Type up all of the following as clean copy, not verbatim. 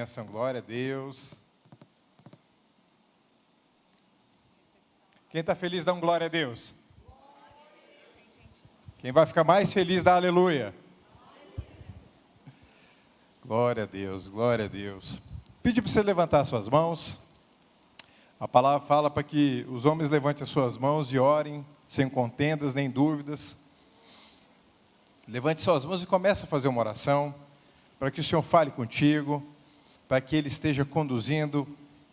bênção, glória a Deus. Quem está feliz, dá um glória a Deus. Quem vai ficar mais feliz, dá aleluia. Glória a Deus, glória a Deus. Pedi para você levantar suas mãos. A palavra fala para que os homens levantem as suas mãos e orem, sem contendas nem dúvidas. Levante suas mãos e comece a fazer uma oração, para que o Senhor fale contigo, para que Ele esteja conduzindo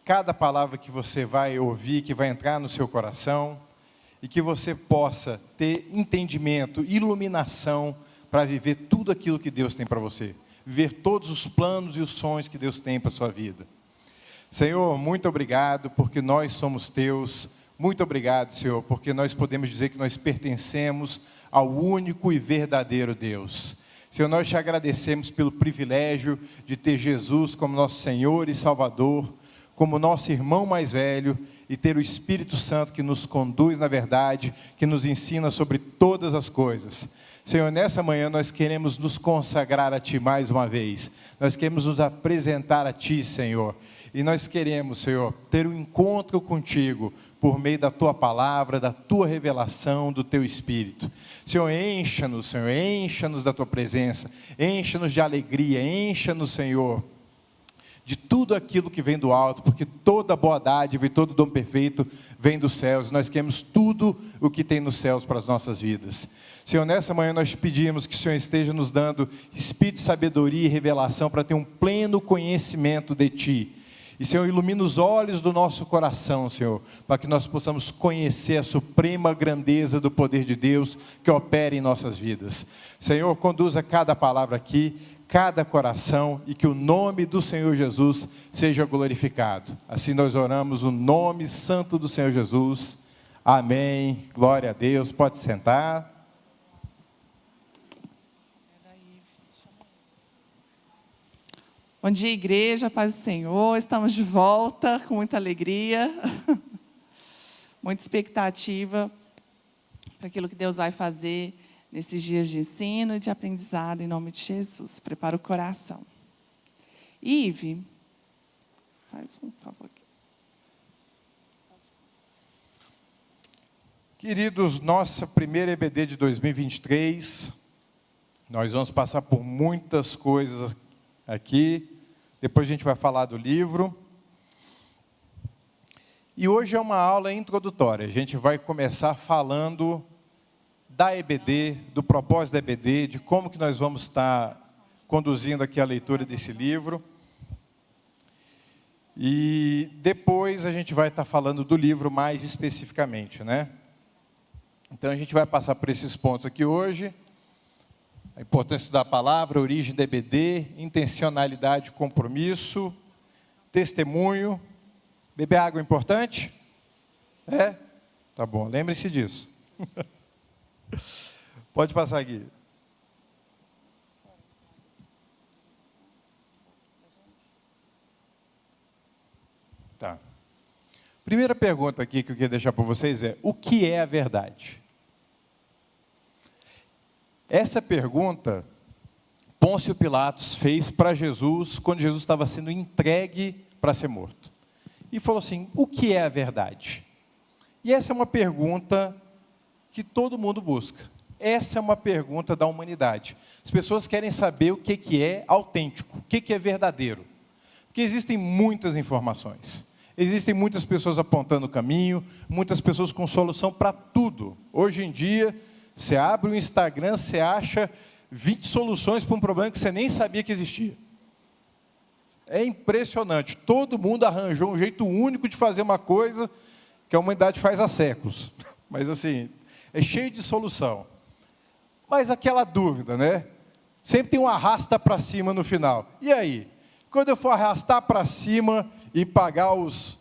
cada palavra que você vai ouvir, que vai entrar no seu coração, e que você possa ter entendimento, iluminação, para viver tudo aquilo que Deus tem para você. Viver todos os planos e os sonhos que Deus tem para a sua vida. Senhor, muito obrigado, porque nós somos teus. Muito obrigado, Senhor, porque nós podemos dizer que nós pertencemos ao único e verdadeiro Deus. Senhor, nós te agradecemos pelo privilégio de ter Jesus como nosso Senhor e Salvador, como nosso irmão mais velho, e ter o Espírito Santo que nos conduz na verdade, que nos ensina sobre todas as coisas. Senhor, nessa manhã nós queremos nos consagrar a Ti mais uma vez. Nós queremos nos apresentar a Ti, Senhor. E nós queremos, Senhor, ter um encontro contigo, por meio da Tua palavra, da Tua revelação, do Teu Espírito. Senhor, encha-nos da Tua presença, encha-nos de alegria, encha-nos, Senhor, de tudo aquilo que vem do alto, porque toda boa dádiva e todo dom perfeito vem dos céus. Nós queremos tudo o que tem nos céus para as nossas vidas. Senhor, nessa manhã nós pedimos que o Senhor esteja nos dando espírito de sabedoria e revelação para ter um pleno conhecimento de Ti. E, Senhor, ilumina os olhos do nosso coração, Senhor, para que nós possamos conhecer a suprema grandeza do poder de Deus que opera em nossas vidas. Senhor, conduza cada palavra aqui, cada coração, e que o nome do Senhor Jesus seja glorificado. Assim nós oramos o nome santo do Senhor Jesus. Amém. Glória a Deus. Pode sentar. Bom dia, igreja, paz do Senhor, estamos de volta com muita alegria, muita expectativa para aquilo que Deus vai fazer nesses dias de ensino e de aprendizado, em nome de Jesus. Prepara o coração. Ive, faz um favor aqui. Queridos, nossa primeira EBD de 2023, nós vamos passar por muitas coisas aqui, depois a gente vai falar do livro. E hoje é uma aula introdutória, a gente vai começar falando da EBD, do propósito da EBD, de como que nós vamos estar conduzindo aqui a leitura desse livro. E depois a gente vai estar falando do livro mais especificamente, né? Então a gente vai passar por esses pontos aqui hoje. A importância da palavra, a origem da EBD, intencionalidade, compromisso, testemunho. Beber água é importante? É? Tá bom, lembre-se disso. Pode passar aqui. Tá. Primeira pergunta aqui que eu queria deixar para vocês é: o que é a verdade? Essa pergunta, Pôncio Pilatos fez para Jesus, quando Jesus estava sendo entregue para ser morto. E falou assim: o que é a verdade? E essa é uma pergunta que todo mundo busca. Essa é uma pergunta da humanidade. As pessoas querem saber o que é autêntico, o que é verdadeiro. Porque existem muitas informações. Existem muitas pessoas apontando o caminho, muitas pessoas com solução para tudo. Hoje em dia, você abre o Instagram, você acha 20 soluções para um problema que você nem sabia que existia. É impressionante. Todo mundo arranjou um jeito único de fazer uma coisa que a humanidade faz há séculos. Mas assim, é cheio de solução. Mas aquela dúvida, né? Sempre tem um arrasta para cima no final. E aí? Quando eu for arrastar para cima e pagar os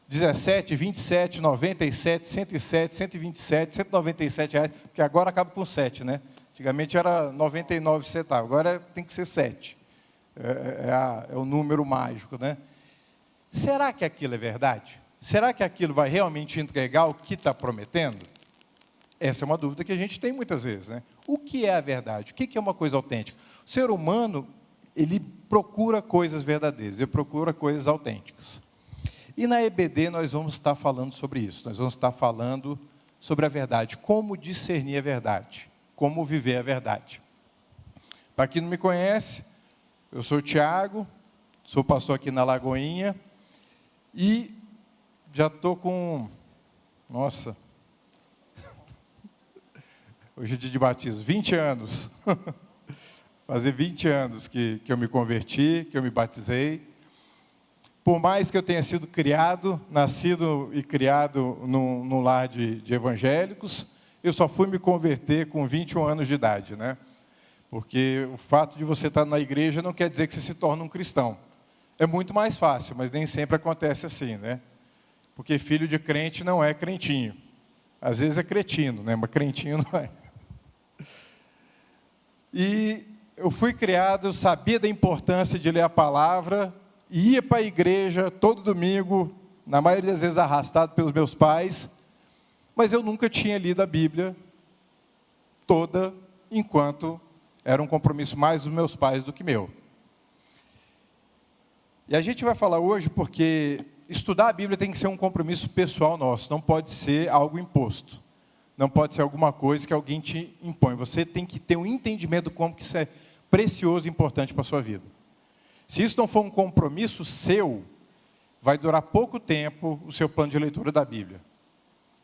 17, 27, 97, 107, 127, 197 reais, porque agora acaba com 7, né? Antigamente era 99 centavos, agora tem que ser 7. É o número mágico, né? Será que aquilo é verdade? Será que aquilo vai realmente entregar o que está prometendo? Essa é uma dúvida que a gente tem muitas vezes, né? O que é a verdade? O que é uma coisa autêntica? O ser humano ele procura coisas verdadeiras, ele procura coisas autênticas. E na EBD nós vamos estar falando sobre isso, nós vamos estar falando sobre a verdade, como discernir a verdade, como viver a verdade. Para quem não me conhece, eu sou o Tiago, sou pastor aqui na Lagoinha, e já estou com, nossa, hoje é dia de batismo, 20 anos, fazer 20 anos que eu me converti, que eu me batizei. Por mais que eu tenha sido criado, nascido e criado num lar de evangélicos, eu só fui me converter com 21 anos de idade, né? Porque o fato de você estar na igreja não quer dizer que você se torna um cristão. É muito mais fácil, mas nem sempre acontece assim, né? Porque filho de crente não é crentinho. Às vezes é cretino, né? Mas crentinho não é. E eu fui criado, eu sabia da importância de ler a palavra, e ia para a igreja todo domingo, na maioria das vezes arrastado pelos meus pais, mas eu nunca tinha lido a Bíblia toda, enquanto era um compromisso mais dos meus pais do que meu. E a gente vai falar hoje porque estudar a Bíblia tem que ser um compromisso pessoal nosso, não pode ser algo imposto, não pode ser alguma coisa que alguém te impõe. Você tem que ter um entendimento de como que isso é precioso e importante para a sua vida. Se isso não for um compromisso seu, vai durar pouco tempo o seu plano de leitura da Bíblia.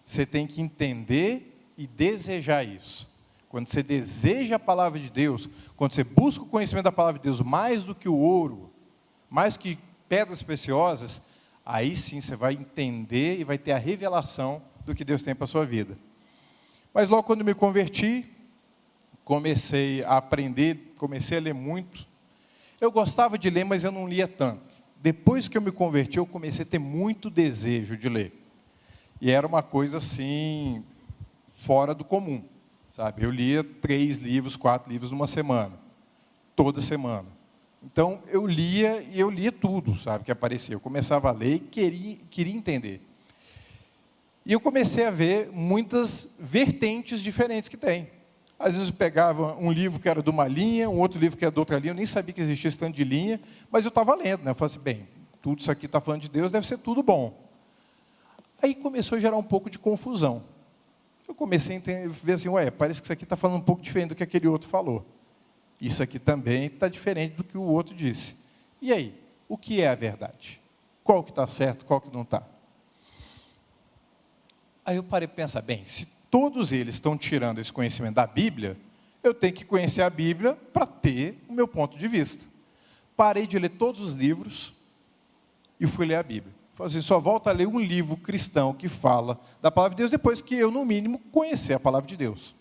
Você tem que entender e desejar isso. Quando você deseja a palavra de Deus, quando você busca o conhecimento da palavra de Deus mais do que o ouro, mais que pedras preciosas, aí sim você vai entender e vai ter a revelação do que Deus tem para a sua vida. Mas logo quando me converti, comecei a aprender, comecei a ler muito. Eu gostava de ler, mas eu não lia tanto. Depois que eu me converti, eu comecei a ter muito desejo de ler. E era uma coisa assim, fora do comum, sabe? Eu lia 3 livros, 4 livros numa semana, toda semana. Então, eu lia e eu lia tudo, sabe, que aparecia. Eu começava a ler e queria entender. E eu comecei a ver muitas vertentes diferentes que tem. Às vezes eu pegava um livro que era de uma linha, um outro livro que era de outra linha, eu nem sabia que existia esse tanto de linha, mas eu estava lendo, né? Eu falei assim, bem, tudo isso aqui está falando de Deus, deve ser tudo bom. Aí começou a gerar um pouco de confusão. Eu comecei a ver assim, parece que isso aqui está falando um pouco diferente do que aquele outro falou. Isso aqui também está diferente do que o outro disse. E aí, o que é a verdade? Qual que está certo, qual que não está? Aí eu parei para pensar, bem, se todos eles estão tirando esse conhecimento da Bíblia, eu tenho que conhecer a Bíblia para ter o meu ponto de vista. Parei de ler todos os livros e fui ler a Bíblia. Falei assim, só volto a ler um livro cristão que fala da palavra de Deus depois que eu, no mínimo, conhecer a palavra de Deus.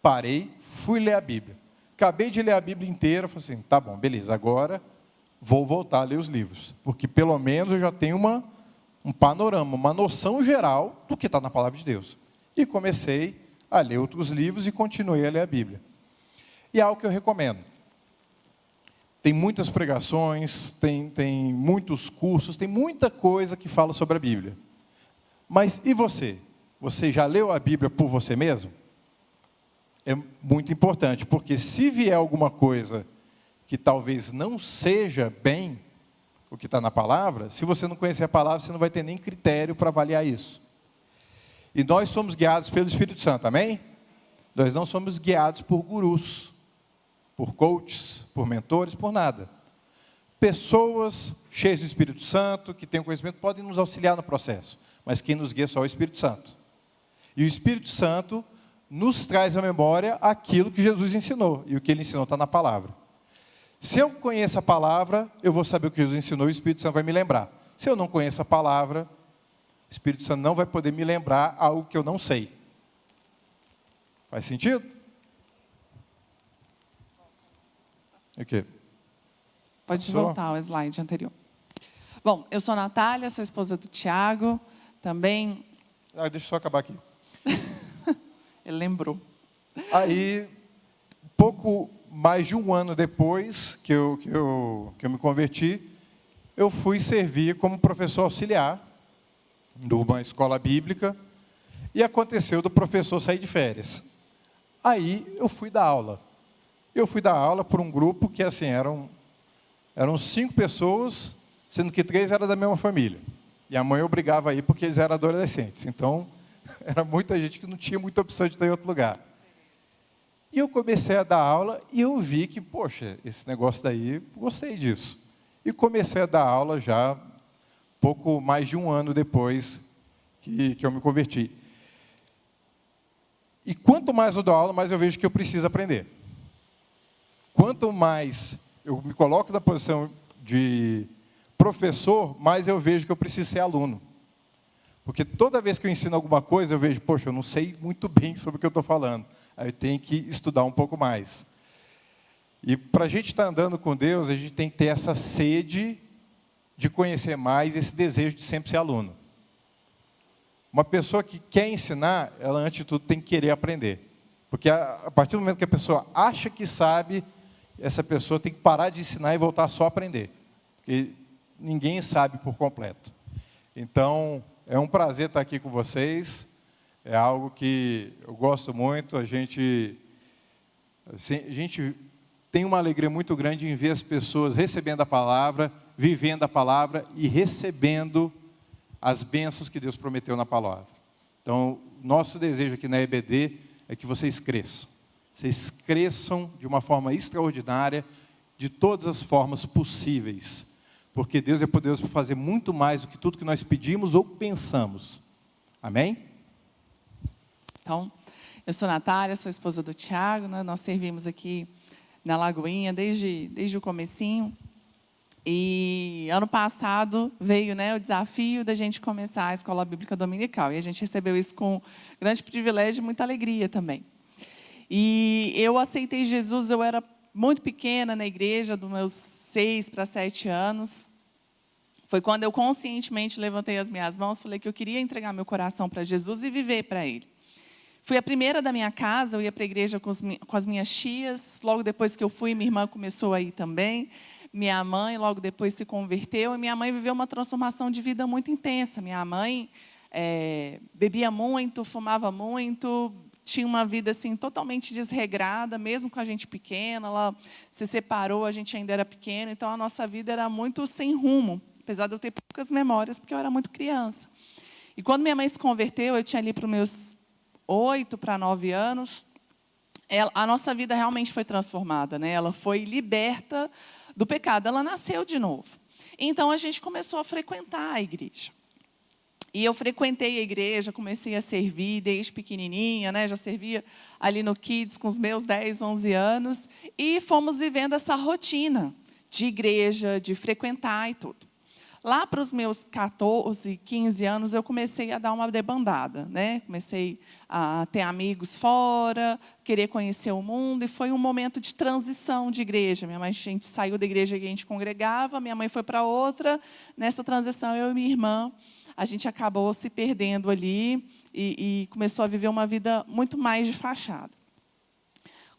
Parei, fui ler a Bíblia. Acabei de ler a Bíblia inteira, falei assim, tá bom, beleza, agora vou voltar a ler os livros, porque pelo menos eu já tenho um panorama, uma noção geral do que está na palavra de Deus. E comecei a ler outros livros e continuei a ler a Bíblia. E é algo que eu recomendo. Tem muitas pregações, tem muitos cursos, tem muita coisa que fala sobre a Bíblia. Mas e você? Você já leu a Bíblia por você mesmo? É muito importante, porque se vier alguma coisa que talvez não seja bem o que está na palavra, se você não conhecer a palavra, você não vai ter nem critério para avaliar isso. E nós somos guiados pelo Espírito Santo, amém? Nós não somos guiados por gurus, por coaches, por mentores, por nada. Pessoas cheias do Espírito Santo, que têm conhecimento, podem nos auxiliar no processo, mas quem nos guia é só o Espírito Santo. E o Espírito Santo nos traz à memória aquilo que Jesus ensinou, e o que ele ensinou está na palavra. Se eu conheço a palavra, eu vou saber o que Jesus ensinou e o Espírito Santo vai me lembrar. Se eu não conheço a palavra, o Espírito Santo não vai poder me lembrar algo que eu não sei. Faz sentido? O quê? Pode voltar ao slide anterior. Bom, eu sou a Natália, sou esposa do Tiago, também... deixa eu só acabar aqui. Ele lembrou. Aí, pouco mais de um ano depois que eu me converti, eu fui servir como professor auxiliar de uma escola bíblica, e aconteceu do professor sair de férias. Aí eu fui dar aula. Eu fui dar aula por um grupo que assim, eram Eram 5 pessoas, sendo que 3 eram da mesma família. E a mãe obrigava a ir porque eles eram adolescentes. Então, era muita gente que não tinha muita opção de estar em outro lugar. E eu comecei a dar aula e eu vi que, poxa, esse negócio daí, gostei disso. E comecei a dar aula já pouco mais de um ano depois que eu me converti. E quanto mais eu dou aula, mais eu vejo que eu preciso aprender. Quanto mais eu me coloco na posição de professor, mais eu vejo que eu preciso ser aluno. Porque toda vez que eu ensino alguma coisa, eu vejo, poxa, eu não sei muito bem sobre o que eu estou falando. Aí eu tenho que estudar um pouco mais. E para a gente estar andando com Deus, a gente tem que ter essa sede de conhecer mais, esse desejo de sempre ser aluno. Uma pessoa que quer ensinar, ela antes de tudo tem que querer aprender. Porque a partir do momento que a pessoa acha que sabe, essa pessoa tem que parar de ensinar e voltar só a aprender. Porque ninguém sabe por completo. Então, é um prazer estar aqui com vocês. É algo que eu gosto muito. A gente tem uma alegria muito grande em ver as pessoas recebendo a palavra, vivendo a palavra e recebendo as bênçãos que Deus prometeu na palavra. Então, nosso desejo aqui na EBD é que vocês cresçam. Vocês cresçam de uma forma extraordinária, de todas as formas possíveis. Porque Deus é poderoso para fazer muito mais do que tudo que nós pedimos ou pensamos. Amém? Então, eu sou Natália, sou esposa do Tiago, né? Nós servimos aqui na Lagoinha desde o comecinho. E ano passado veio, né, o desafio da gente começar a Escola Bíblica Dominical. E a gente recebeu isso com grande privilégio e muita alegria também. E eu aceitei Jesus, eu era muito pequena na igreja, dos meus 6 para 7 anos. Foi quando eu conscientemente levantei as minhas mãos, falei que eu queria entregar meu coração para Jesus e viver para Ele. Fui a primeira da minha casa, eu ia para a igreja com as minhas tias. Logo depois que eu fui, minha irmã começou a ir também. Minha mãe, logo depois, se converteu. E minha mãe viveu uma transformação de vida muito intensa. Minha mãe bebia muito, fumava muito, tinha uma vida assim, totalmente desregrada, mesmo com a gente pequena. Ela se separou, a gente ainda era pequena. Então, a nossa vida era muito sem rumo, apesar de eu ter poucas memórias, porque eu era muito criança. E quando minha mãe se converteu, eu tinha ali para os meus 8 para 9 anos, a nossa vida realmente foi transformada, né? Ela foi liberta do pecado, ela nasceu de novo. Então, a gente começou a frequentar a igreja. E eu frequentei a igreja, comecei a servir desde pequenininha, né? Já servia ali no Kids com os meus 10, 11 anos. E fomos vivendo essa rotina de igreja, de frequentar e tudo. Lá para os meus 14, 15 anos, eu comecei a dar uma debandada, né? Comecei a ter amigos fora, querer conhecer o mundo, e foi um momento de transição de igreja. A gente saiu da igreja que a gente congregava, minha mãe foi para outra. Nessa transição, eu e minha irmã, a gente acabou se perdendo ali e começou a viver uma vida muito mais de fachada.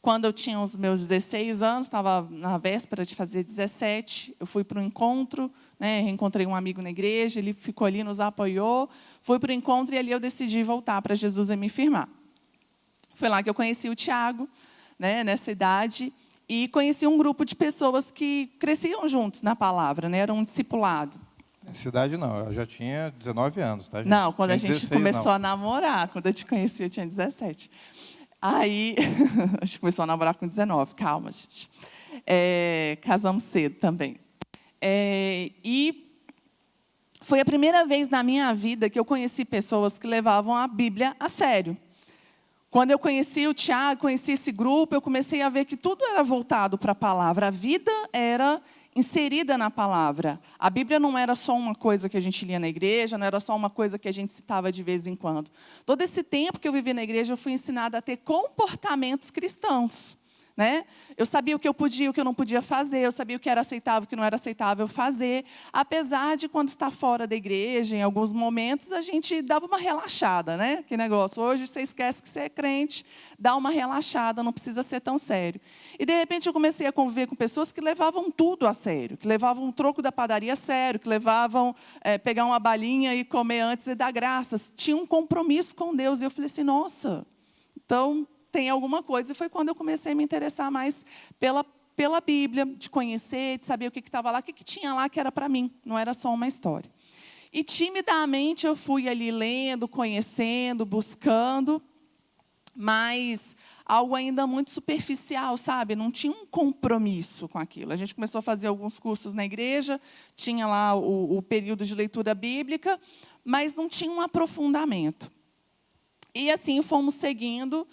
Quando eu tinha os meus 16 anos, estava na véspera de fazer 17, eu fui para um encontro, né, reencontrei um amigo na igreja, ele ficou ali, nos apoiou, fui para o encontro e ali eu decidi voltar para Jesus e me firmar. Foi lá que eu conheci o Tiago, né, nessa idade, e conheci um grupo de pessoas que cresciam juntos na palavra, né, era um discipulado. Nessa idade não, eu já tinha 19 anos, tá, gente? Não, quando a gente 16, começou não. a namorar, quando eu te conheci, eu tinha 17. Aí, a gente começou a namorar com 19, calma, gente. Casamos cedo também. E foi a primeira vez na minha vida que eu conheci pessoas que levavam a Bíblia a sério. Quando eu conheci o Tiago, conheci esse grupo, eu comecei a ver que tudo era voltado para a palavra. A vida era inserida na palavra. A Bíblia não era só uma coisa que a gente lia na igreja, não era só uma coisa que a gente citava de vez em quando. Todo esse tempo que eu vivi na igreja, eu fui ensinada a ter comportamentos cristãos, né? Eu sabia o que eu podia e o que eu não podia fazer, eu sabia o que era aceitável e o que não era aceitável fazer. Apesar de, quando está fora da igreja, em alguns momentos, a gente dava uma relaxada, né? Que negócio, hoje você esquece que você é crente, dá uma relaxada, não precisa ser tão sério. E, de repente, eu comecei a conviver com pessoas que levavam tudo a sério, que levavam um troco da padaria a sério, que levavam pegar uma balinha e comer antes e dar graças. Tinha um compromisso com Deus. E eu falei assim, nossa, então tem alguma coisa. E foi quando eu comecei a me interessar mais pela pela Bíblia, de conhecer, de saber o que estava lá, o que tinha lá que era para mim, não era só uma história. E timidamente eu fui ali lendo, conhecendo, buscando, mas algo ainda muito superficial, sabe? Não tinha um compromisso com aquilo. A gente começou a fazer alguns cursos na igreja, tinha lá o período de leitura bíblica, mas não tinha um aprofundamento. E assim fomos seguindo.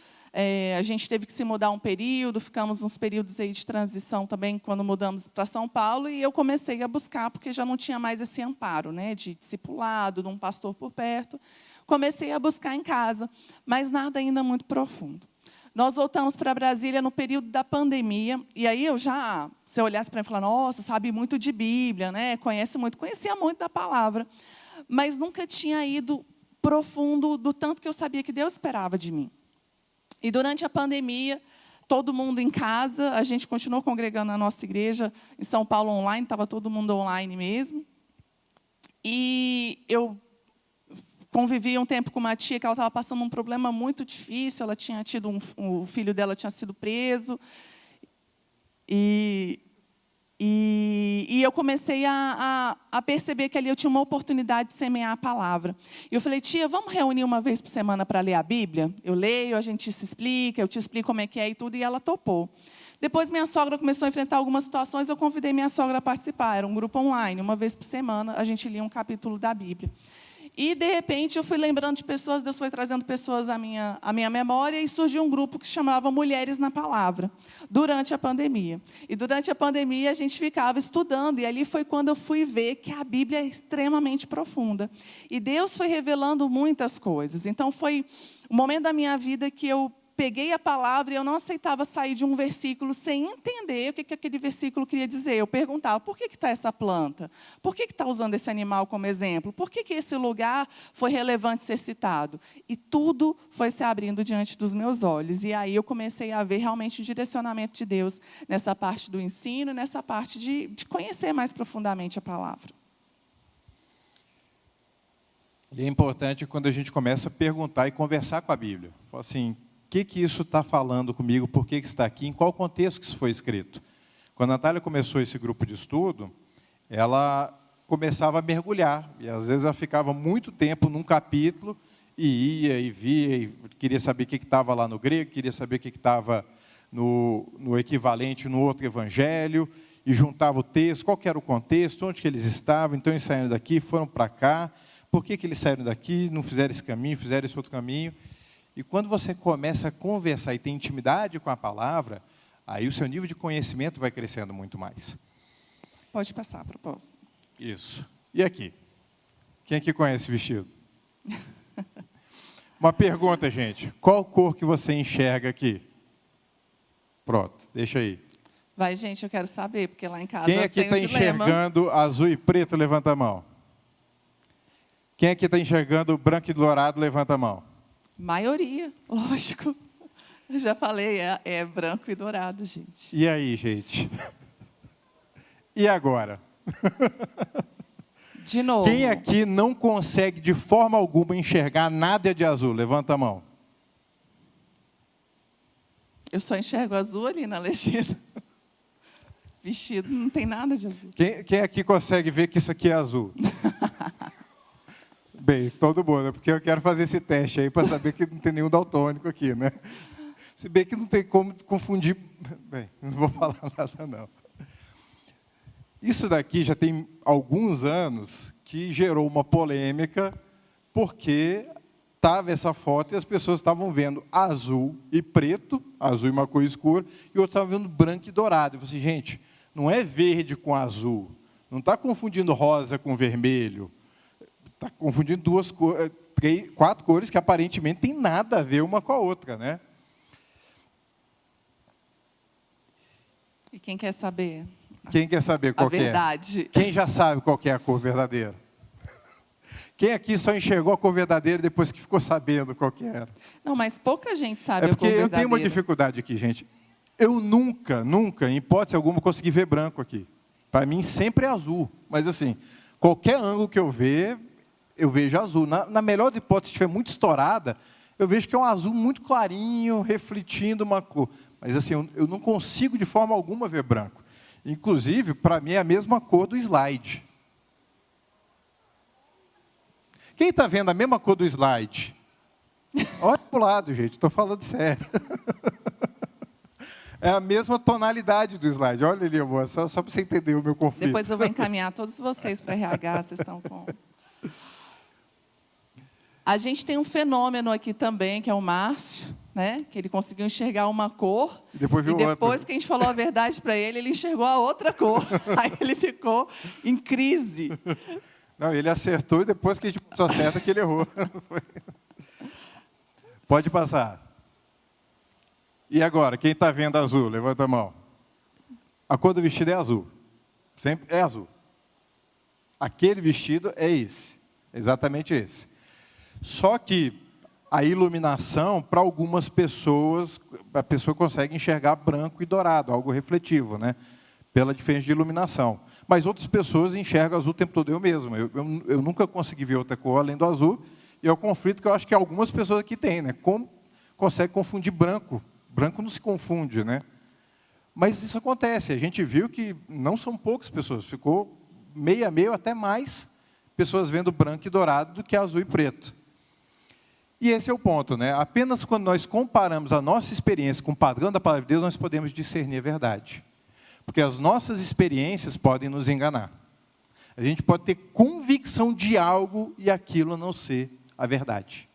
A gente teve que se mudar um período, ficamos uns períodos aí de transição também, quando mudamos para São Paulo, e eu comecei a buscar, porque já não tinha mais esse amparo, né, de discipulado, de um pastor por perto. Comecei a buscar em casa, mas nada ainda muito profundo. Nós voltamos para Brasília no período da pandemia, e aí se eu olhasse para mim e falar, nossa, sabe muito de Bíblia, né, conhecia muito da palavra, mas nunca tinha ido profundo do tanto que eu sabia que Deus esperava de mim. E durante a pandemia, todo mundo em casa, a gente continuou congregando na nossa igreja, em São Paulo online, estava todo mundo online mesmo. E eu convivi um tempo com uma tia que ela estava passando um problema muito difícil, ela tinha tido o filho dela tinha sido preso. E eu comecei a perceber que ali eu tinha uma oportunidade de semear a palavra. E eu falei, tia, vamos reunir uma vez por semana para ler a Bíblia? Eu leio, a gente se explica, eu te explico como é que é e tudo, e ela topou. Depois minha sogra começou a enfrentar algumas situações, eu convidei minha sogra a participar. Era um grupo online, uma vez por semana, a gente lia um capítulo da Bíblia. E, de repente, eu fui lembrando de pessoas, Deus foi trazendo pessoas à minha memória, e surgiu um grupo que se chamava Mulheres na Palavra, durante a pandemia. E, durante a pandemia, a gente ficava estudando, e ali foi quando eu fui ver que a Bíblia é extremamente profunda. E Deus foi revelando muitas coisas. Então, foi um momento da minha vida que eu peguei a palavra e eu não aceitava sair de um versículo sem entender o que aquele versículo queria dizer. Eu perguntava, por que está essa planta? Por que está usando esse animal como exemplo? Por que esse lugar foi relevante ser citado? E tudo foi se abrindo diante dos meus olhos. E aí eu comecei a ver realmente o direcionamento de Deus nessa parte do ensino, nessa parte de conhecer mais profundamente a palavra. E é importante quando a gente começa a perguntar e conversar com a Bíblia. Fala assim, o que isso está falando comigo, por que está aqui, em qual contexto que isso foi escrito. Quando a Natália começou esse grupo de estudo, ela começava a mergulhar, e às vezes ela ficava muito tempo num capítulo, e ia e via, e queria saber o que estava lá no grego, queria saber o que estava no equivalente no outro evangelho, e juntava o texto, qual que era o contexto, onde que eles estavam, então eles saíram daqui, foram para cá, por que eles saíram daqui, não fizeram esse caminho, fizeram esse outro caminho. E quando você começa a conversar e tem intimidade com a palavra, aí o seu nível de conhecimento vai crescendo muito mais. Pode passar a propósito. Isso. E aqui? Quem aqui conhece vestido? Uma pergunta, gente. Qual cor que você enxerga aqui? Pronto, deixa aí. Vai, gente, eu quero saber, porque lá em casa Quem aqui tem está enxergando azul e preto, levanta a mão. Quem aqui está enxergando branco e dourado, levanta a mão. Maioria, lógico. Eu já falei, é branco e dourado, gente. E aí, gente? E agora? De novo. Quem aqui não consegue de forma alguma enxergar nada de azul? Levanta a mão. Eu só enxergo azul ali na legenda. Vestido não tem nada de azul. Quem aqui consegue ver que isso aqui é azul? Bem, todo mundo, porque eu quero fazer esse teste aí para saber que não tem nenhum daltônico aqui, né? Se bem que não tem como confundir. Bem, não vou falar nada, não. Isso daqui já tem alguns anos que gerou uma polêmica, porque estava essa foto e as pessoas estavam vendo azul e preto, azul e uma cor escura, e outros estavam vendo branco e dourado. Eu falei assim, gente, não é verde com azul, não está confundindo rosa com vermelho, está confundindo quatro cores que aparentemente tem nada a ver uma com a outra, né? E quem quer saber? Quem quer saber qual que é? A verdade. Quem já sabe qual que é a cor verdadeira? Quem aqui só enxergou a cor verdadeira depois que ficou sabendo qual que era? Não, mas pouca gente sabe a cor verdadeira. É porque eu tenho uma dificuldade aqui, gente. Eu nunca, em hipótese alguma, consegui ver branco aqui. Para mim sempre é azul. Mas assim, qualquer ângulo que eu vejo azul. Na melhor das hipóteses, se estiver muito estourada, eu vejo que é um azul muito clarinho, refletindo uma cor. Mas assim, eu não consigo de forma alguma ver branco. Inclusive, para mim é a mesma cor do slide. Quem está vendo a mesma cor do slide? Olha para o lado, gente, estou falando sério. É a mesma tonalidade do slide. Olha ali, amor, só para você entender o meu conflito. Depois eu vou encaminhar todos vocês para RH, vocês estão com... A gente tem um fenômeno aqui também, que é o Márcio, né? Que ele conseguiu enxergar uma cor. E depois viu depois outra. que a gente falou a verdade para ele, ele enxergou a outra cor. Aí ele ficou em crise. Não, ele acertou e depois que a gente só acerta que ele errou. Pode passar. E agora, quem está vendo azul? Levanta a mão. A cor do vestido é azul. Sempre é azul. Aquele vestido é esse. Exatamente esse. Só que a iluminação, para algumas pessoas, a pessoa consegue enxergar branco e dourado, algo refletivo, né? Pela diferença de iluminação. Mas outras pessoas enxergam azul o tempo todo, eu mesmo. Eu nunca consegui ver outra cor além do azul, e é o conflito que eu acho que algumas pessoas aqui têm, né? Como consegue confundir branco? Branco não se confunde, né? Mas isso acontece, a gente viu que não são poucas pessoas, ficou meio a meio, até mais pessoas vendo branco e dourado do que azul e preto. E esse é o ponto, né? Apenas quando nós comparamos a nossa experiência com o padrão da palavra de Deus, nós podemos discernir a verdade. Porque as nossas experiências podem nos enganar. A gente pode ter convicção de algo e aquilo não ser a verdade.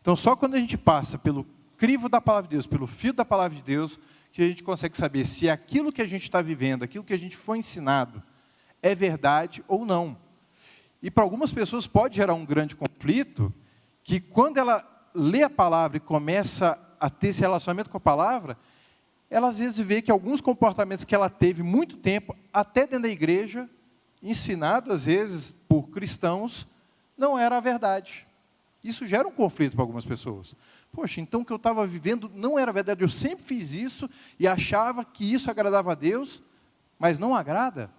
Então, só quando a gente passa pelo crivo da palavra de Deus, pelo fio da palavra de Deus, que a gente consegue saber se aquilo que a gente está vivendo, aquilo que a gente foi ensinado, é verdade ou não. E para algumas pessoas pode gerar um grande conflito, que quando ela lê a palavra e começa a ter esse relacionamento com a palavra, ela às vezes vê que alguns comportamentos que ela teve muito tempo, até dentro da igreja, ensinado às vezes por cristãos, não era a verdade. Isso gera um conflito para algumas pessoas. Poxa, então o que eu estava vivendo não era verdade, eu sempre fiz isso e achava que isso agradava a Deus, mas não agrada.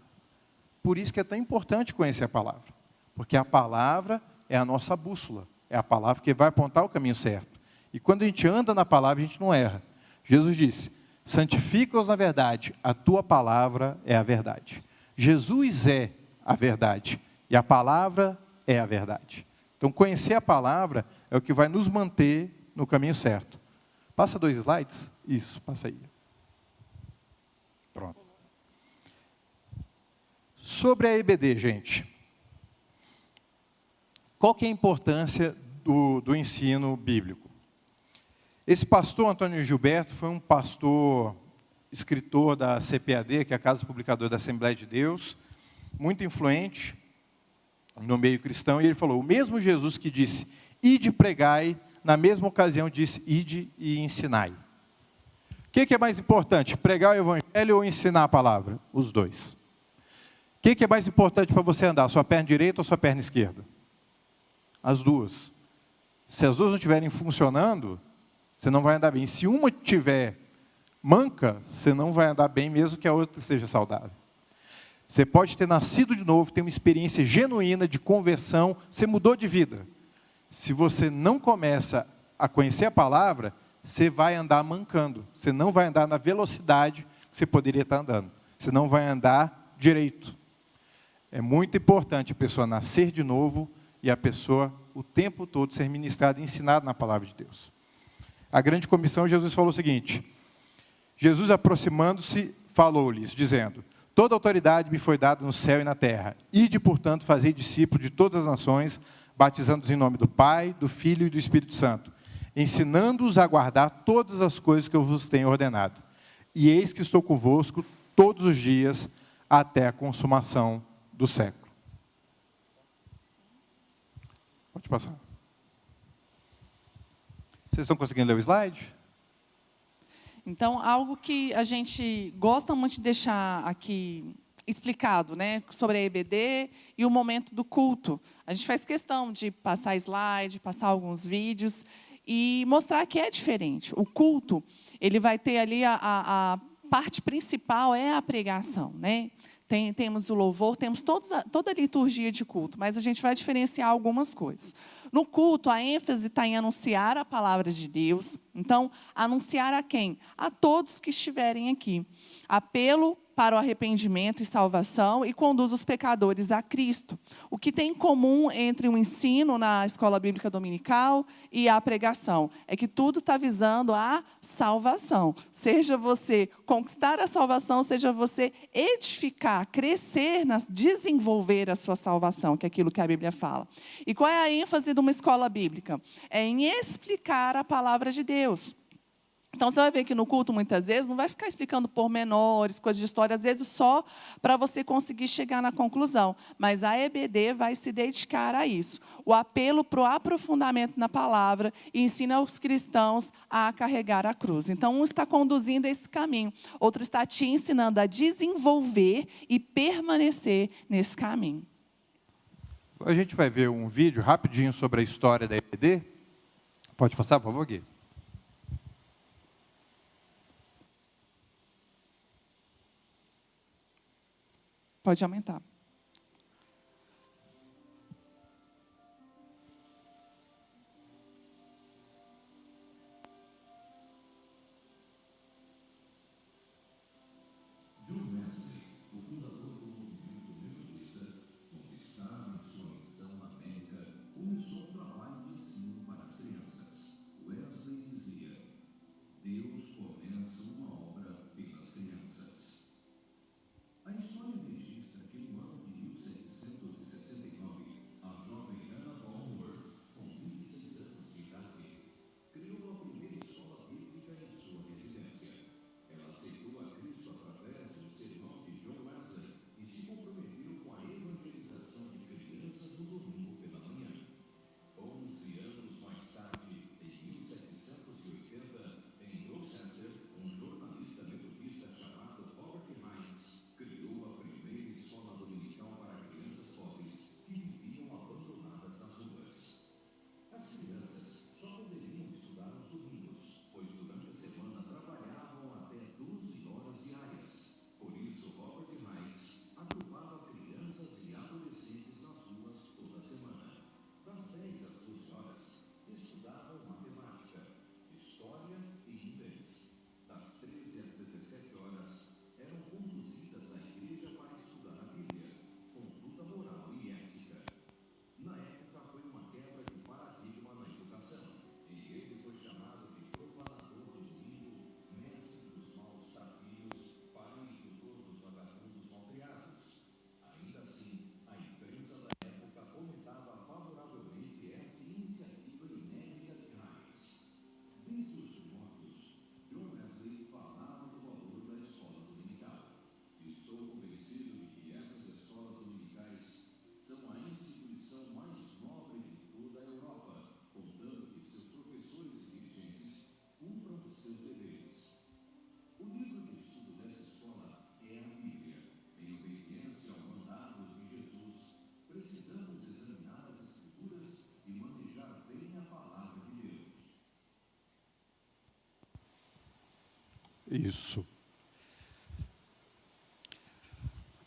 Por isso que é tão importante conhecer a palavra, porque a palavra é a nossa bússola. É a palavra que vai apontar o caminho certo. E quando a gente anda na palavra, a gente não erra. Jesus disse, santifica-os na verdade, a tua palavra é a verdade. Jesus é a verdade, e a palavra é a verdade. Então, conhecer a palavra é o que vai nos manter no caminho certo. Passa 2 slides? Isso, passa aí. Pronto. Sobre a EBD, gente. Qual que é a importância do ensino bíblico? Esse pastor, Antônio Gilberto, foi um pastor, escritor da CPAD, que é a Casa Publicadora da Assembleia de Deus, muito influente no meio cristão, e ele falou, o mesmo Jesus que disse, ide pregai, na mesma ocasião disse, ide e ensinai. O que é mais importante, pregar o evangelho ou ensinar a palavra? Os dois. O que é mais importante para você andar, sua perna direita ou sua perna esquerda? As duas. Se as duas não estiverem funcionando, você não vai andar bem. Se uma estiver manca, você não vai andar bem, mesmo que a outra esteja saudável. Você pode ter nascido de novo, ter uma experiência genuína de conversão, você mudou de vida. Se você não começa a conhecer a palavra, você vai andar mancando. Você não vai andar na velocidade que você poderia estar andando. Você não vai andar direito. É muito importante a pessoa nascer de novo e a pessoa, o tempo todo, ser ministrada e ensinada na palavra de Deus. A grande comissão, Jesus falou o seguinte, Jesus aproximando-se, falou-lhes, dizendo, toda autoridade me foi dada no céu e na terra. Ide, portanto, fazei discípulos de todas as nações, batizando-os em nome do Pai, do Filho e do Espírito Santo, ensinando-os a guardar todas as coisas que eu vos tenho ordenado. E eis que estou convosco todos os dias, até a consumação do século. Pode passar. Vocês estão conseguindo ler o slide? Então, algo que a gente gosta muito de deixar aqui explicado, né, sobre a EBD e o momento do culto. A gente faz questão de passar slide, passar alguns vídeos e mostrar que é diferente. O culto, ele vai ter ali a parte principal é a pregação, né? Temos o louvor, temos toda a liturgia de culto, mas a gente vai diferenciar algumas coisas. No culto, a ênfase está em anunciar a palavra de Deus. Então, anunciar a quem? A todos que estiverem aqui. Apelo para o arrependimento e salvação e conduz os pecadores a Cristo. O que tem em comum entre o ensino na escola bíblica dominical e a pregação é que tudo está visando a salvação. Seja você conquistar a salvação, seja você edificar, crescer, desenvolver a sua salvação, que é aquilo que a Bíblia fala. E qual é a ênfase de uma escola bíblica? É em explicar a palavra de Deus. Então, você vai ver que no culto, muitas vezes, não vai ficar explicando pormenores, coisas de história, às vezes só para você conseguir chegar na conclusão. Mas a EBD vai se dedicar a isso. O apelo para o aprofundamento na palavra e ensina os cristãos a carregar a cruz. Então, um está conduzindo esse caminho, outro está te ensinando a desenvolver e permanecer nesse caminho. A gente vai ver um vídeo rapidinho sobre a história da EBD. Pode passar, por favor, Gui? Pode aumentar. Isso.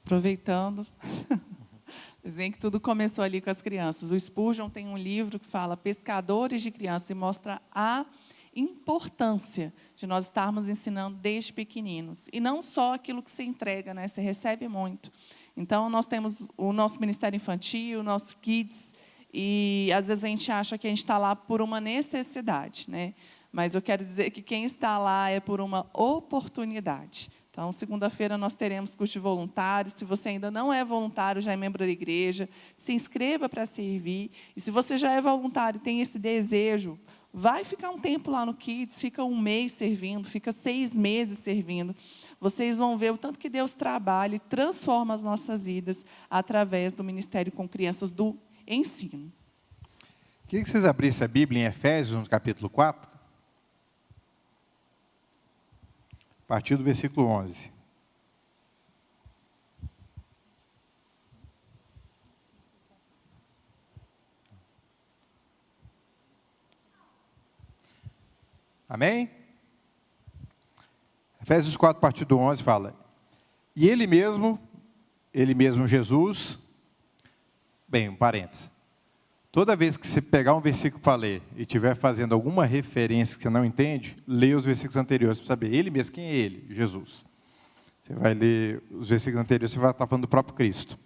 Aproveitando, dizem que tudo começou ali com as crianças. O Spurgeon tem um livro que fala Pescadores de Crianças e mostra a importância de nós estarmos ensinando desde pequeninos. E não só aquilo que se entrega, né? Você recebe muito. Então, nós temos o nosso Ministério Infantil, o nosso Kids, e às vezes a gente acha que a gente está lá por uma necessidade, né? Mas eu quero dizer que quem está lá é por uma oportunidade. Então, segunda-feira nós teremos curso de voluntários. Se você ainda não é voluntário, já é membro da igreja, se inscreva para servir. E se você já é voluntário e tem esse desejo, vai ficar um tempo lá no Kids, fica 1 mês servindo, fica 6 meses servindo. Vocês vão ver o tanto que Deus trabalha e transforma as nossas vidas através do Ministério com Crianças, do ensino. Queria que vocês abrissem a Bíblia em Efésios, no capítulo 4. A partir do versículo 11. Amém? Efésios 4, a partir do 11, fala: E ele mesmo Jesus, bem, um parênteses, Toda vez que você pegar um versículo para ler e estiver fazendo alguma referência que você não entende, leia os versículos anteriores para saber ele mesmo, quem é ele? Jesus. Você vai ler os versículos anteriores, você vai estar falando do próprio Cristo.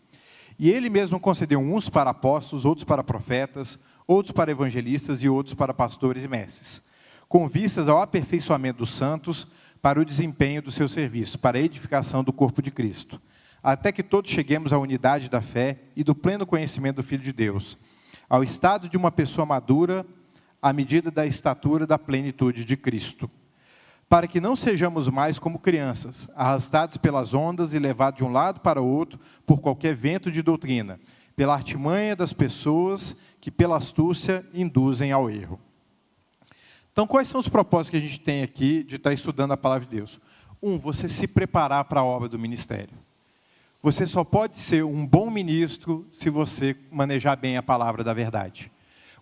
E ele mesmo concedeu uns para apóstolos, outros para profetas, outros para evangelistas e outros para pastores e mestres, com vistas ao aperfeiçoamento dos santos, para o desempenho do seu serviço, para a edificação do corpo de Cristo, até que todos cheguemos à unidade da fé e do pleno conhecimento do Filho de Deus, ao estado de uma pessoa madura, à medida da estatura da plenitude de Cristo, para que não sejamos mais como crianças, arrastados pelas ondas e levados de um lado para o outro por qualquer vento de doutrina, pela artimanha das pessoas que pela astúcia induzem ao erro. Então, quais são os propósitos que a gente tem aqui de estar estudando a palavra de Deus? Você se preparar para a obra do ministério. Você só pode ser um bom ministro se você manejar bem a palavra da verdade.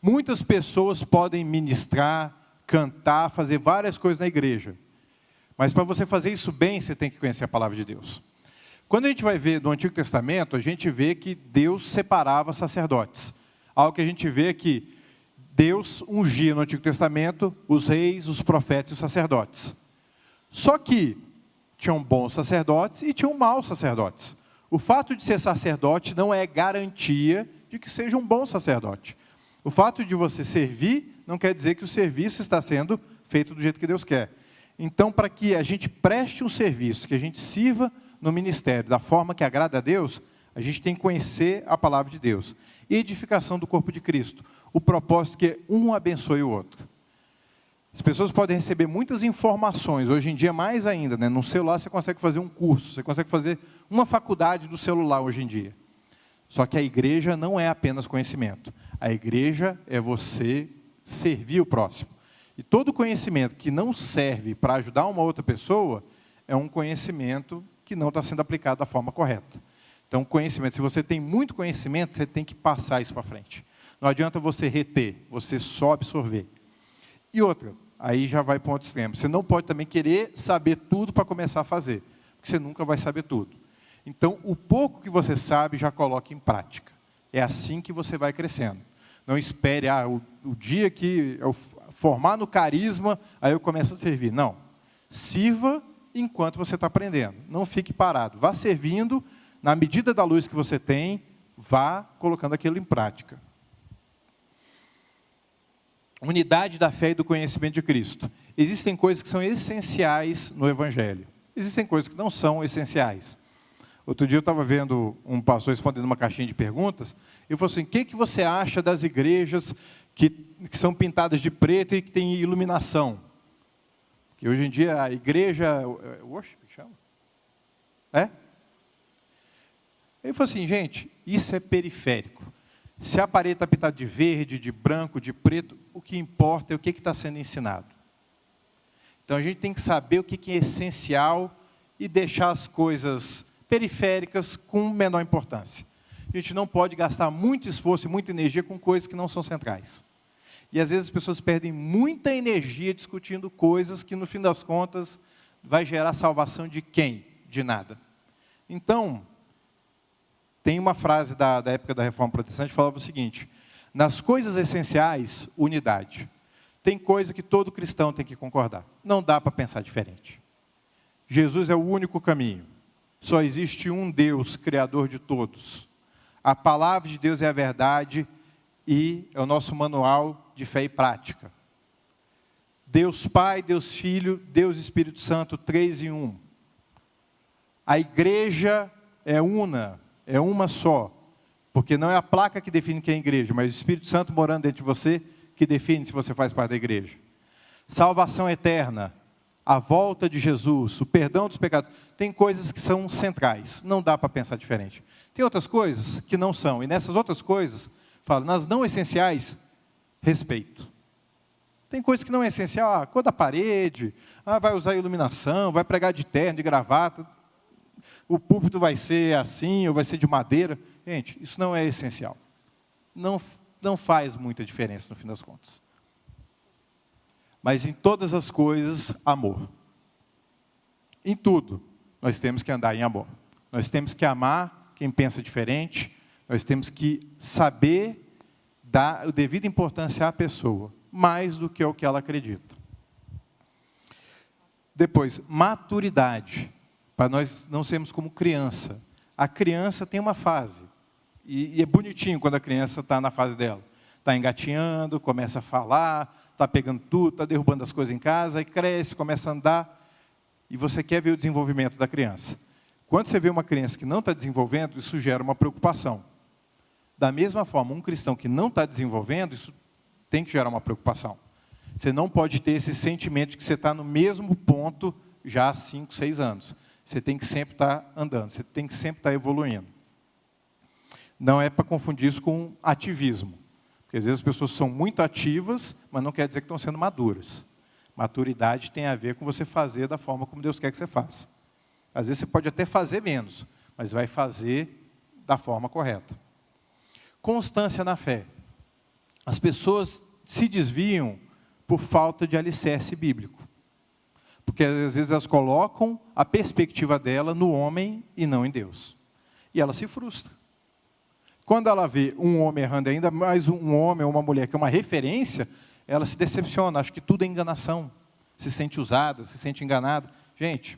Muitas pessoas podem ministrar, cantar, fazer várias coisas na igreja. Mas para você fazer isso bem, você tem que conhecer a palavra de Deus. Quando a gente vai ver no Antigo Testamento, a gente vê que Deus separava sacerdotes. Algo que a gente vê que Deus ungia no Antigo Testamento os reis, os profetas e os sacerdotes. Só que tinham bons sacerdotes e tinham maus sacerdotes. O fato de ser sacerdote não é garantia de que seja um bom sacerdote. O fato de você servir não quer dizer que o serviço está sendo feito do jeito que Deus quer. Então, para que a gente preste um serviço, que a gente sirva no ministério da forma que agrada a Deus, a gente tem que conhecer a palavra de Deus. E edificação do corpo de Cristo. O propósito que um abençoe o outro. As pessoas podem receber muitas informações, hoje em dia mais ainda, né? No celular você consegue fazer um curso, você consegue fazer uma faculdade do celular hoje em dia. Só que a igreja não é apenas conhecimento. A igreja é você servir o próximo. E todo conhecimento que não serve para ajudar uma outra pessoa, é um conhecimento que não está sendo aplicado da forma correta. Então, conhecimento, se você tem muito conhecimento, você tem que passar isso para frente. Não adianta você reter, você só absorver. E outra, aí já vai para um outro extremo. Você não pode também querer saber tudo para começar a fazer, porque você nunca vai saber tudo. Então, o pouco que você sabe, já coloque em prática. É assim que você vai crescendo. Não espere, o dia que eu formar no carisma, aí eu começo a servir. Não. Sirva enquanto você está aprendendo. Não fique parado. Vá servindo, na medida da luz que você tem, vá colocando aquilo em prática. Unidade da fé e do conhecimento de Cristo. Existem coisas que são essenciais no Evangelho. Existem coisas que não são essenciais. Outro dia eu estava vendo um pastor respondendo uma caixinha de perguntas, e falou assim, o que você acha das igrejas que são pintadas de preto e que têm iluminação? Que hoje em dia a igreja... Oxe, que chama? É? Ele falou assim, gente, isso é periférico. Se a parede está pintada de verde, de branco, de preto, o que importa é o que está sendo ensinado. Então a gente tem que saber o que é essencial e deixar as coisas periféricas com menor importância. A gente não pode gastar muito esforço e muita energia com coisas que não são centrais. E às vezes as pessoas perdem muita energia discutindo coisas que no fim das contas vai gerar salvação de quem? De nada. Então, tem uma frase da época da Reforma Protestante que falava o seguinte, nas coisas essenciais, unidade. Tem coisa que todo cristão tem que concordar. Não dá para pensar diferente. Jesus é o único caminho. Só existe um Deus, Criador de todos. A palavra de Deus é a verdade e é o nosso manual de fé e prática. Deus Pai, Deus Filho, Deus Espírito Santo, 3 em 1. A igreja é una, é uma só. Porque não é a placa que define quem é a igreja, mas o Espírito Santo morando dentro de você que define se você faz parte da igreja. Salvação eterna, a volta de Jesus, o perdão dos pecados. Tem coisas que são centrais, não dá para pensar diferente. Tem outras coisas que não são, e nessas outras coisas, falo, nas não essenciais, respeito. Tem coisas que não é essencial, cor da parede, vai usar iluminação, vai pregar de terno, de gravata, o púlpito vai ser assim, ou vai ser de madeira. Gente, isso não é essencial. Não faz muita diferença no fim das contas. Mas em todas as coisas, amor. Em tudo, nós temos que andar em amor. Nós temos que amar quem pensa diferente, nós temos que saber dá a devida importância à pessoa, mais do que ao que ela acredita. Depois, maturidade, para nós não sermos como criança. A criança tem uma fase, e é bonitinho quando a criança está na fase dela. Está engatinhando, começa a falar, está pegando tudo, está derrubando as coisas em casa, aí cresce, começa a andar, e você quer ver o desenvolvimento da criança. Quando você vê uma criança que não está desenvolvendo, isso gera uma preocupação. Da mesma forma, um cristão que não está desenvolvendo, isso tem que gerar uma preocupação. Você não pode ter esse sentimento de que você está no mesmo ponto já há 5, 6 anos. Você tem que sempre estar andando, você tem que sempre estar evoluindo. Não é para confundir isso com ativismo. Porque às vezes as pessoas são muito ativas, mas não quer dizer que estão sendo maduras. Maturidade tem a ver com você fazer da forma como Deus quer que você faça. Às vezes você pode até fazer menos, mas vai fazer da forma correta. Constância na fé. As pessoas se desviam por falta de alicerce bíblico. Porque às vezes elas colocam a perspectiva dela no homem e não em Deus. E ela se frustra. Quando ela vê um homem errando, ainda mais um homem ou uma mulher que é uma referência, ela se decepciona, acha que tudo é enganação. Se sente usada, se sente enganada. Gente,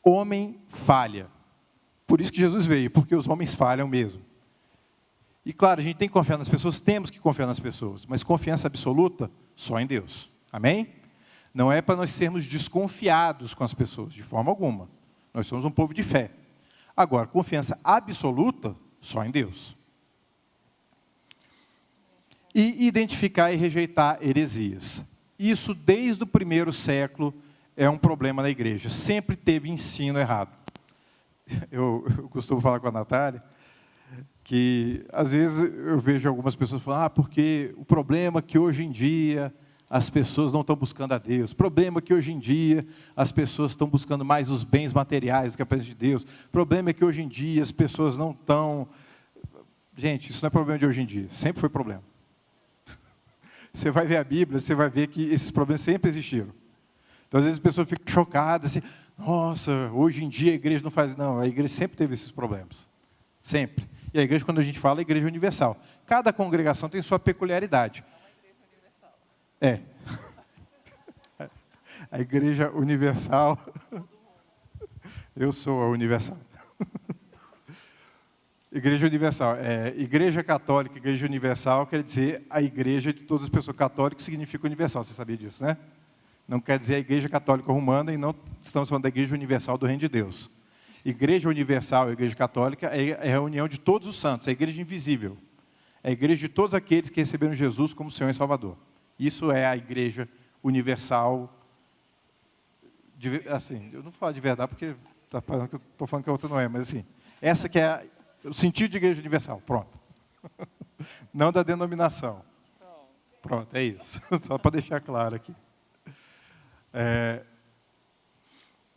homem falha. Por isso que Jesus veio, porque os homens falham mesmo. E claro, a gente tem que confiar nas pessoas, temos que confiar nas pessoas, mas confiança absoluta só em Deus. Amém? Não é para nós sermos desconfiados com as pessoas, de forma alguma. Nós somos um povo de fé. Agora, confiança absoluta só em Deus. E identificar e rejeitar heresias. Isso, desde o primeiro século, é um problema na igreja. Sempre teve ensino errado. Eu costumo falar com a Natália, que às vezes eu vejo algumas pessoas falando, porque o problema é que hoje em dia as pessoas não estão buscando a Deus. O problema é que hoje em dia as pessoas estão buscando mais os bens materiais do que a presença de Deus. O problema é que hoje em dia as pessoas não estão... Gente, isso não é problema de hoje em dia, sempre foi problema. Você vai ver a Bíblia, você vai ver que esses problemas sempre existiram. Então, às vezes, as pessoas ficam chocadas, assim, nossa, hoje em dia a igreja não faz... Não, a igreja sempre teve esses problemas. Sempre. E a igreja, quando a gente fala, é a igreja universal. Cada congregação tem sua peculiaridade. É. A igreja universal. Eu sou a universal. Igreja universal. Igreja católica, igreja universal, quer dizer a igreja de todas as pessoas católicas, significa universal. Você sabia disso, né? Não quer dizer a igreja católica romana, e não estamos falando da igreja universal do reino de Deus. Igreja universal, igreja católica, é a reunião de todos os santos, é a igreja invisível. É a igreja de todos aqueles que receberam Jesus como Senhor e Salvador. Isso é a igreja universal. Assim, eu não falo de verdade porque está falando que eu estou falando que a outra não é, mas assim, essa que é o sentido de igreja universal, pronto. Não da denominação. Pronto, é isso. Só para deixar claro aqui.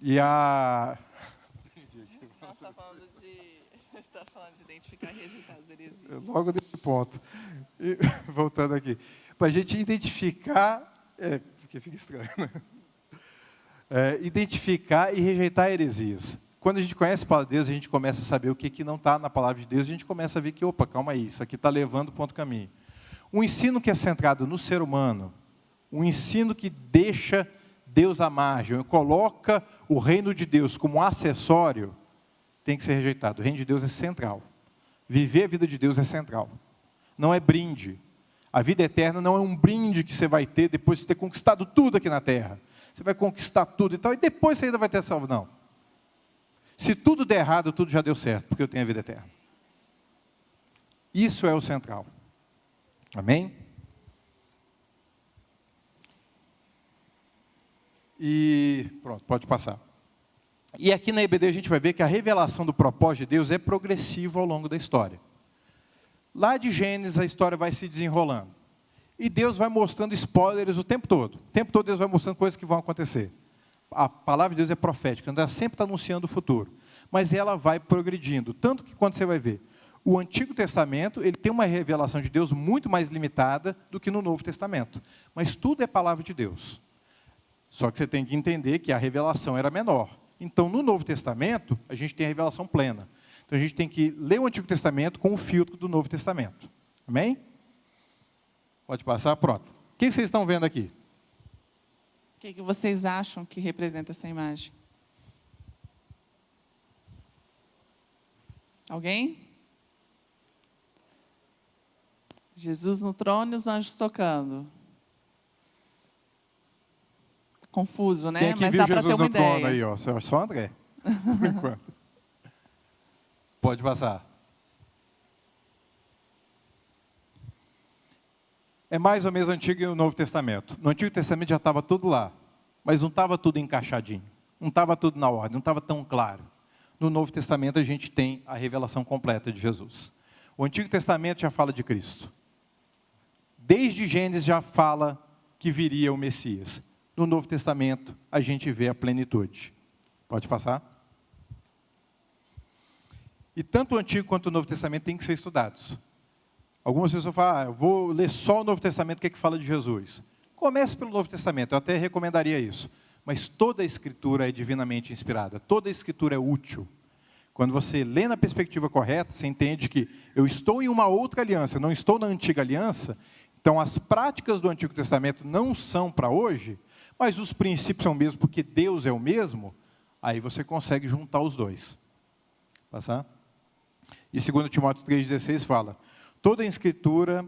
E a... Você está falando de identificar e rejeitar as heresias. Logo desse ponto. E, voltando aqui. Para a gente identificar... porque fica estranho, né? Identificar e rejeitar heresias. Quando a gente conhece a palavra de Deus, a gente começa a saber o que não está na palavra de Deus, a gente começa a ver que, opa, calma aí, isso aqui está levando para outro caminho. Um ensino que é centrado no ser humano, um ensino que deixa Deus à margem, coloca o reino de Deus como acessório, tem que ser rejeitado. O reino de Deus é central. Viver a vida de Deus é central. Não é brinde. A vida eterna não é um brinde que você vai ter depois de ter conquistado tudo aqui na terra. Você vai conquistar tudo e tal, e depois você ainda vai ter salvo. Não. Se tudo der errado, tudo já deu certo, porque eu tenho a vida eterna. Isso é o central. Amém? E pronto, pode passar. E aqui na EBD a gente vai ver que a revelação do propósito de Deus é progressiva ao longo da história. Lá de Gênesis a história vai se desenrolando. E Deus vai mostrando spoilers o tempo todo. O tempo todo Deus vai mostrando coisas que vão acontecer. A palavra de Deus é profética, ela sempre está anunciando o futuro. Mas ela vai progredindo. Tanto que quando você vai ver, o Antigo Testamento, ele tem uma revelação de Deus muito mais limitada do que no Novo Testamento. Mas tudo é palavra de Deus. Só que você tem que entender que a revelação era menor. Então, no Novo Testamento, a gente tem a revelação plena. Então, a gente tem que ler o Antigo Testamento com o filtro do Novo Testamento. Amém? Pode passar, pronto. O que vocês estão vendo aqui? O que vocês acham que representa essa imagem? Alguém? Jesus no trono e os anjos tocando. Confuso, né? Quem aqui Mas viu dá para ter Jesus uma no trono ideia. aí, ó? Só André. Por enquanto. Pode passar. É mais ou menos o Antigo e o Novo Testamento. No Antigo Testamento já estava tudo lá, mas não estava tudo encaixadinho. Não estava tudo na ordem, não estava tão claro. No Novo Testamento a gente tem a revelação completa de Jesus. O Antigo Testamento já fala de Cristo. Desde Gênesis já fala que viria o Messias. No Novo Testamento a gente vê a plenitude. Pode passar? E tanto o Antigo quanto o Novo Testamento têm que ser estudados. Algumas pessoas falam, eu vou ler só o Novo Testamento, o que é que fala de Jesus? Comece pelo Novo Testamento, eu até recomendaria isso. Mas toda a Escritura é divinamente inspirada, toda a Escritura é útil. Quando você lê na perspectiva correta, você entende que eu estou em uma outra aliança, não estou na antiga aliança, então as práticas do Antigo Testamento não são para hoje, mas os princípios são mesmos porque Deus é o mesmo, aí você consegue juntar os dois. Passar? E 2 Timóteo 3,16 fala, toda escritura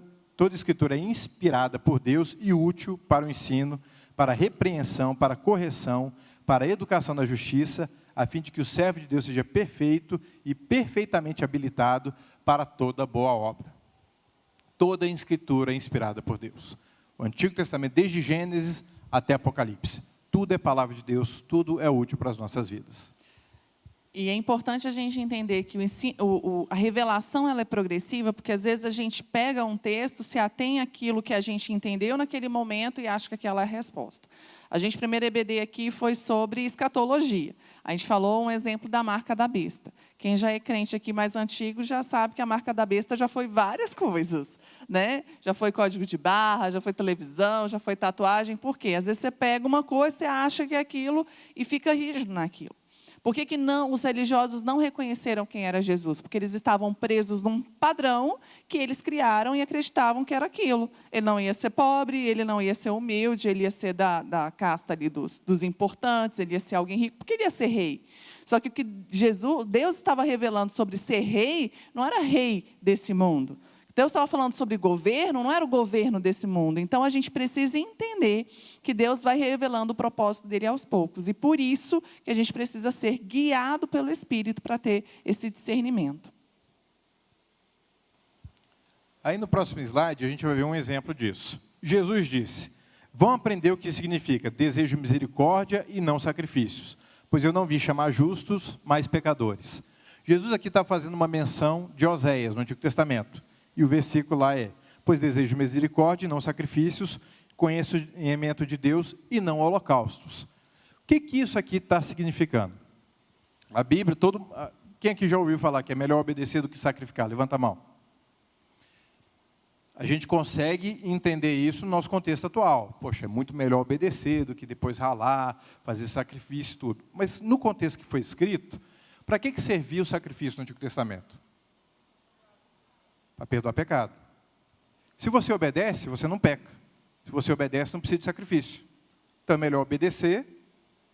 é inspirada por Deus e útil para o ensino, para a repreensão, para a correção, para a educação na justiça, a fim de que o servo de Deus seja perfeito e perfeitamente habilitado para toda boa obra. Toda a Escritura é inspirada por Deus. O Antigo Testamento, desde Gênesis até Apocalipse. Tudo é palavra de Deus, tudo é útil para as nossas vidas. E é importante a gente entender que a revelação ela é progressiva, porque às vezes a gente pega um texto, se atém àquilo que a gente entendeu naquele momento e acha que aquela é a resposta. A gente, primeiro EBD aqui foi sobre escatologia. A gente falou um exemplo da marca da besta. Quem já é crente aqui mais antigo já sabe que a marca da besta já foi várias coisas, né? Já foi código de barra, já foi televisão, já foi tatuagem. Por quê? Às vezes você pega uma coisa, você acha que é aquilo e fica rígido naquilo. Por que os religiosos não reconheceram quem era Jesus? Porque eles estavam presos num padrão que eles criaram e acreditavam que era aquilo. Ele não ia ser pobre, ele não ia ser humilde, ele ia ser da casta ali dos importantes, ele ia ser alguém rico, porque ele ia ser rei. Só que o que Deus estava revelando sobre ser rei, não era rei desse mundo. Deus estava falando sobre governo, não era o governo desse mundo. Então, a gente precisa entender que Deus vai revelando o propósito dele aos poucos. E por isso que a gente precisa ser guiado pelo Espírito para ter esse discernimento. Aí no próximo slide a gente vai ver um exemplo disso. Jesus disse, vão aprender o que significa desejo misericórdia e não sacrifícios, pois eu não vim chamar justos, mas pecadores. Jesus aqui está fazendo uma menção de Oséias, no Antigo Testamento. E o versículo lá é, pois desejo misericórdia e não sacrifícios, conhecimento de Deus e não holocaustos. O que isso aqui está significando? A Bíblia, quem aqui já ouviu falar que é melhor obedecer do que sacrificar? Levanta a mão. A gente consegue entender isso no nosso contexto atual. Poxa, é muito melhor obedecer do que depois ralar, fazer sacrifício e tudo. Mas no contexto que foi escrito, para que servia o sacrifício no Antigo Testamento? Para perdoar pecado. Se você obedece, você não peca. Se você obedece, não precisa de sacrifício. Então é melhor obedecer,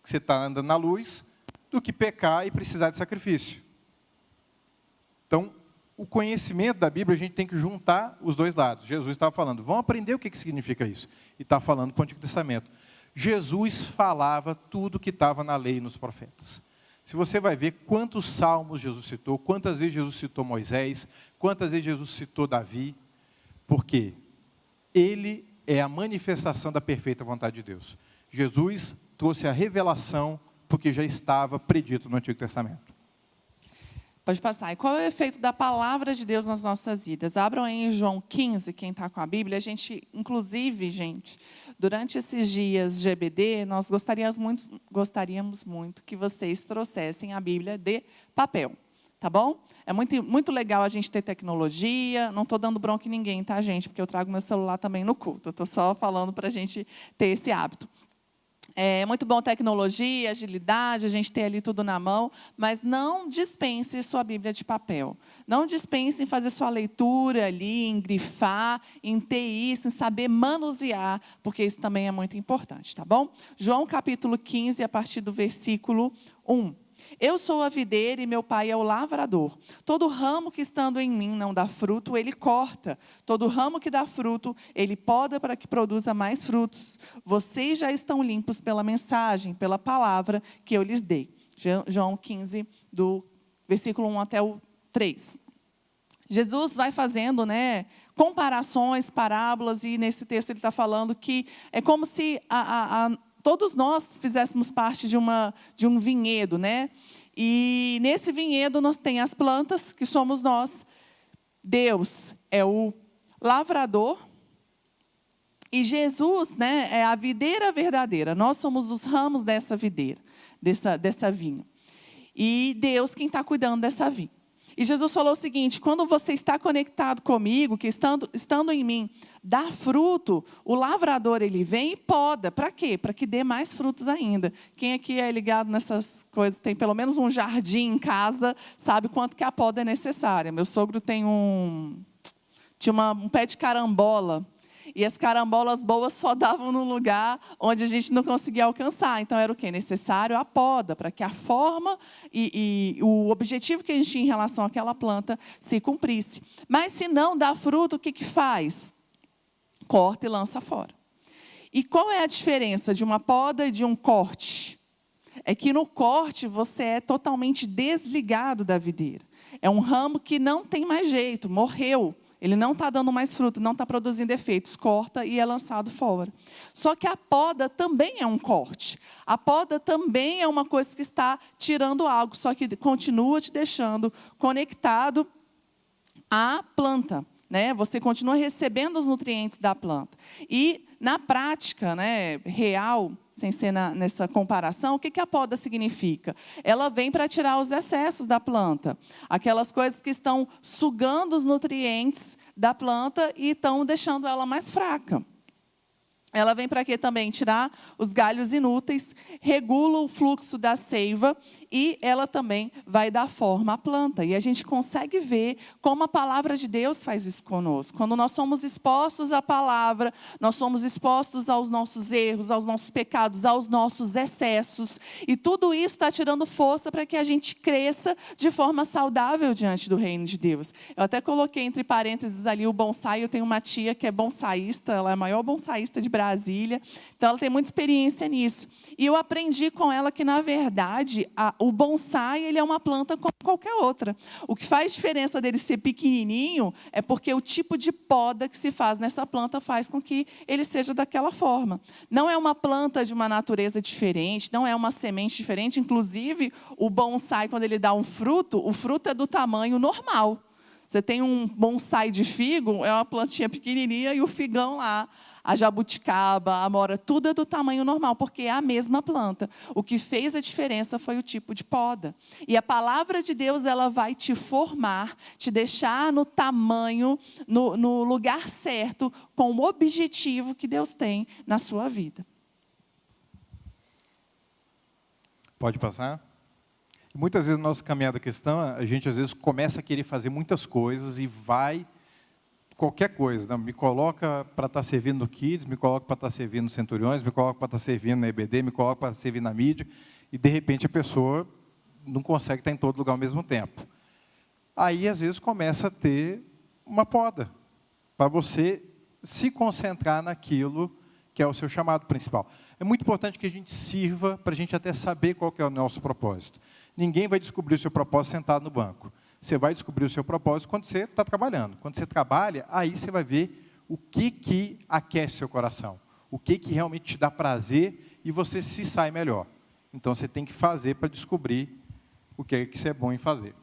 que você está andando na luz, do que pecar e precisar de sacrifício. Então, o conhecimento da Bíblia, a gente tem que juntar os dois lados. Jesus estava falando, vão aprender o que significa isso. E está falando para o Antigo Testamento. Jesus falava tudo que estava na lei e nos profetas. Se você vai ver quantos salmos Jesus citou, quantas vezes Jesus citou Moisés, quantas vezes Jesus citou Davi, porque ele é a manifestação da perfeita vontade de Deus. Jesus trouxe a revelação porque já estava predito no Antigo Testamento. Pode passar. E qual é o efeito da palavra de Deus nas nossas vidas? Abram aí em João 15, quem está com a Bíblia. A gente, inclusive, durante esses dias de EBD, nós gostaríamos muito que vocês trouxessem a Bíblia de papel. Tá bom? É muito legal a gente ter tecnologia. Não estou dando bronca em ninguém, tá, gente? Porque eu trago meu celular também no culto. Eu estou só falando para a gente ter esse hábito. É muito bom tecnologia, agilidade, a gente ter ali tudo na mão, mas não dispense sua Bíblia de papel. Não dispense em fazer sua leitura ali, em grifar, em ter isso, em saber manusear, porque isso também é muito importante, tá bom? João capítulo 15, a partir do versículo 1. Eu sou a videira e meu pai é o lavrador. Todo ramo que estando em mim não dá fruto, ele corta. Todo ramo que dá fruto, ele poda para que produza mais frutos. Vocês já estão limpos pela mensagem, pela palavra que eu lhes dei. João 15, do versículo 1 até o 3. Jesus vai fazendo, comparações, parábolas, e nesse texto ele está falando que é como se todos nós fizéssemos parte de um vinhedo, E nesse vinhedo nós tem as plantas, que somos nós. Deus é o lavrador. E Jesus, é a videira verdadeira. Nós somos os ramos dessa videira, dessa vinha. E Deus quem está cuidando dessa vinha. E Jesus falou o seguinte: quando você está conectado comigo, que estando em mim, dá fruto, o lavrador ele vem e poda. Para quê? Para que dê mais frutos ainda. Quem aqui é ligado nessas coisas, tem pelo menos um jardim em casa, sabe quanto que a poda é necessária. Meu sogro tinha um pé de carambola. E as carambolas boas só davam no lugar onde a gente não conseguia alcançar. Então, era o quê? Necessário a poda, para que a forma e o objetivo que a gente tinha em relação àquela planta se cumprisse. Mas, se não dá fruto, o que faz? Corta e lança fora. E qual é a diferença de uma poda e de um corte? É que no corte, você é totalmente desligado da videira. É um ramo que não tem mais jeito, morreu. Ele não está dando mais fruto, não está produzindo efeitos, corta e é lançado fora. Só que a poda também é um corte. A poda também é uma coisa que está tirando algo, só que continua te deixando conectado à planta. Você continua recebendo os nutrientes da planta. E, na prática real, sem ser nessa comparação, o que a poda significa? Ela vem para tirar os excessos da planta. Aquelas coisas que estão sugando os nutrientes da planta e estão deixando ela mais fraca. Ela vem para quê também? Tirar os galhos inúteis, regula o fluxo da seiva e ela também vai dar forma à planta. E a gente consegue ver como a palavra de Deus faz isso conosco. Quando nós somos expostos à palavra, nós somos expostos aos nossos erros, aos nossos pecados, aos nossos excessos. E tudo isso está tirando força para que a gente cresça de forma saudável diante do reino de Deus. Eu até coloquei entre parênteses ali o bonsai. Eu tenho uma tia que é bonsaísta, ela é a maior bonsaísta de Brasília. Então, ela tem muita experiência nisso. E eu aprendi com ela que, na verdade, o bonsai ele é uma planta como qualquer outra. O que faz diferença dele ser pequenininho é porque o tipo de poda que se faz nessa planta faz com que ele seja daquela forma. Não é uma planta de uma natureza diferente, não é uma semente diferente. Inclusive, o bonsai, quando ele dá um fruto, o fruto é do tamanho normal. Você tem um bonsai de figo, é uma plantinha pequenininha, e o figão lá, a jabuticaba, a amora, tudo é do tamanho normal, porque é a mesma planta. O que fez a diferença foi o tipo de poda. E a palavra de Deus, ela vai te formar, te deixar no tamanho, no lugar certo, com o objetivo que Deus tem na sua vida. Pode passar? Muitas vezes, na nossa caminhada cristã, a gente às vezes começa a querer fazer muitas coisas e vai qualquer coisa. Me coloca para estar servindo no Kids, me coloca para estar servindo no Centuriões, me coloca para estar servindo na EBD, me coloca para servir na mídia, e de repente a pessoa não consegue estar em todo lugar ao mesmo tempo. Aí, às vezes, começa a ter uma poda, para você se concentrar naquilo que é o seu chamado principal. É muito importante que a gente sirva para a gente até saber qual que é o nosso propósito. Ninguém vai descobrir o seu propósito sentado no banco. Você vai descobrir o seu propósito quando você está trabalhando. Quando você trabalha, aí você vai ver o que aquece seu coração. O que realmente te dá prazer e você se sai melhor. Então, você tem que fazer para descobrir o que você é bom em fazer.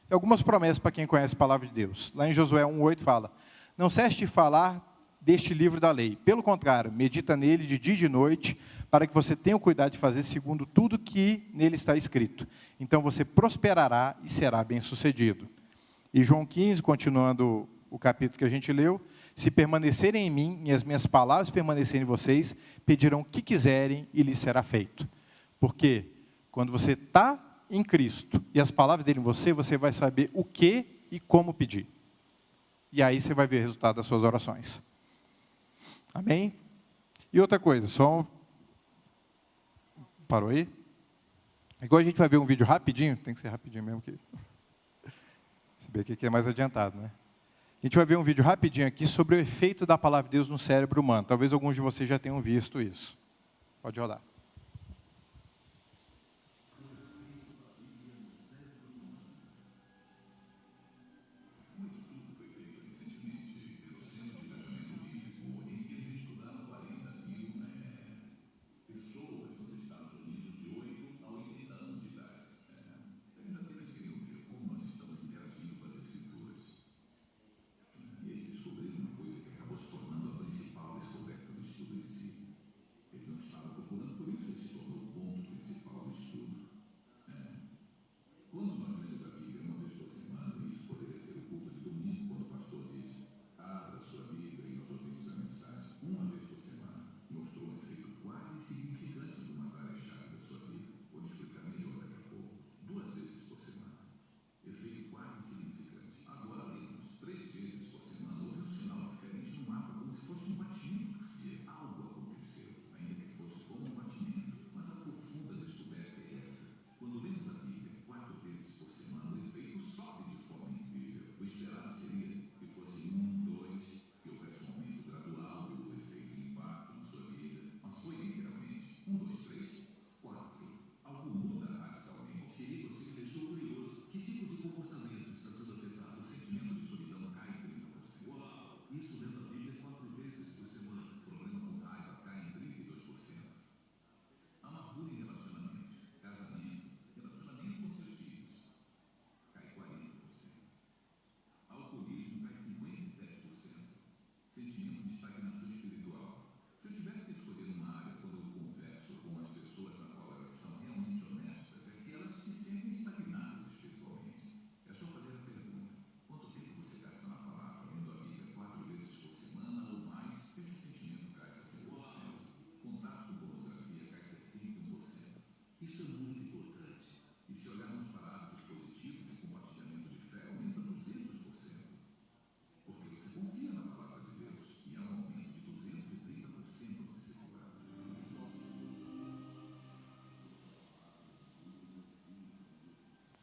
E algumas promessas para quem conhece a palavra de Deus. Lá em Josué 1:8 fala: não cesse de falar deste livro da lei. Pelo contrário, medita nele de dia e de noite, para que você tenha o cuidado de fazer segundo tudo que nele está escrito. Então você prosperará e será bem-sucedido. E João 15, continuando o capítulo que a gente leu, Se permanecerem em mim e as minhas palavras permanecerem em vocês, pedirão o que quiserem e lhes será feito. Porque quando você está em Cristo e as palavras dele em você, você vai saber o que e como pedir. E aí você vai ver o resultado das suas orações. Amém? E outra coisa, Parou aí? Agora a gente vai ver um vídeo rapidinho, tem que ser rapidinho mesmo, se bem que aqui é mais adiantado, né? A gente vai ver um vídeo rapidinho aqui sobre o efeito da palavra de Deus no cérebro humano. Talvez alguns de vocês já tenham visto isso. Pode rodar.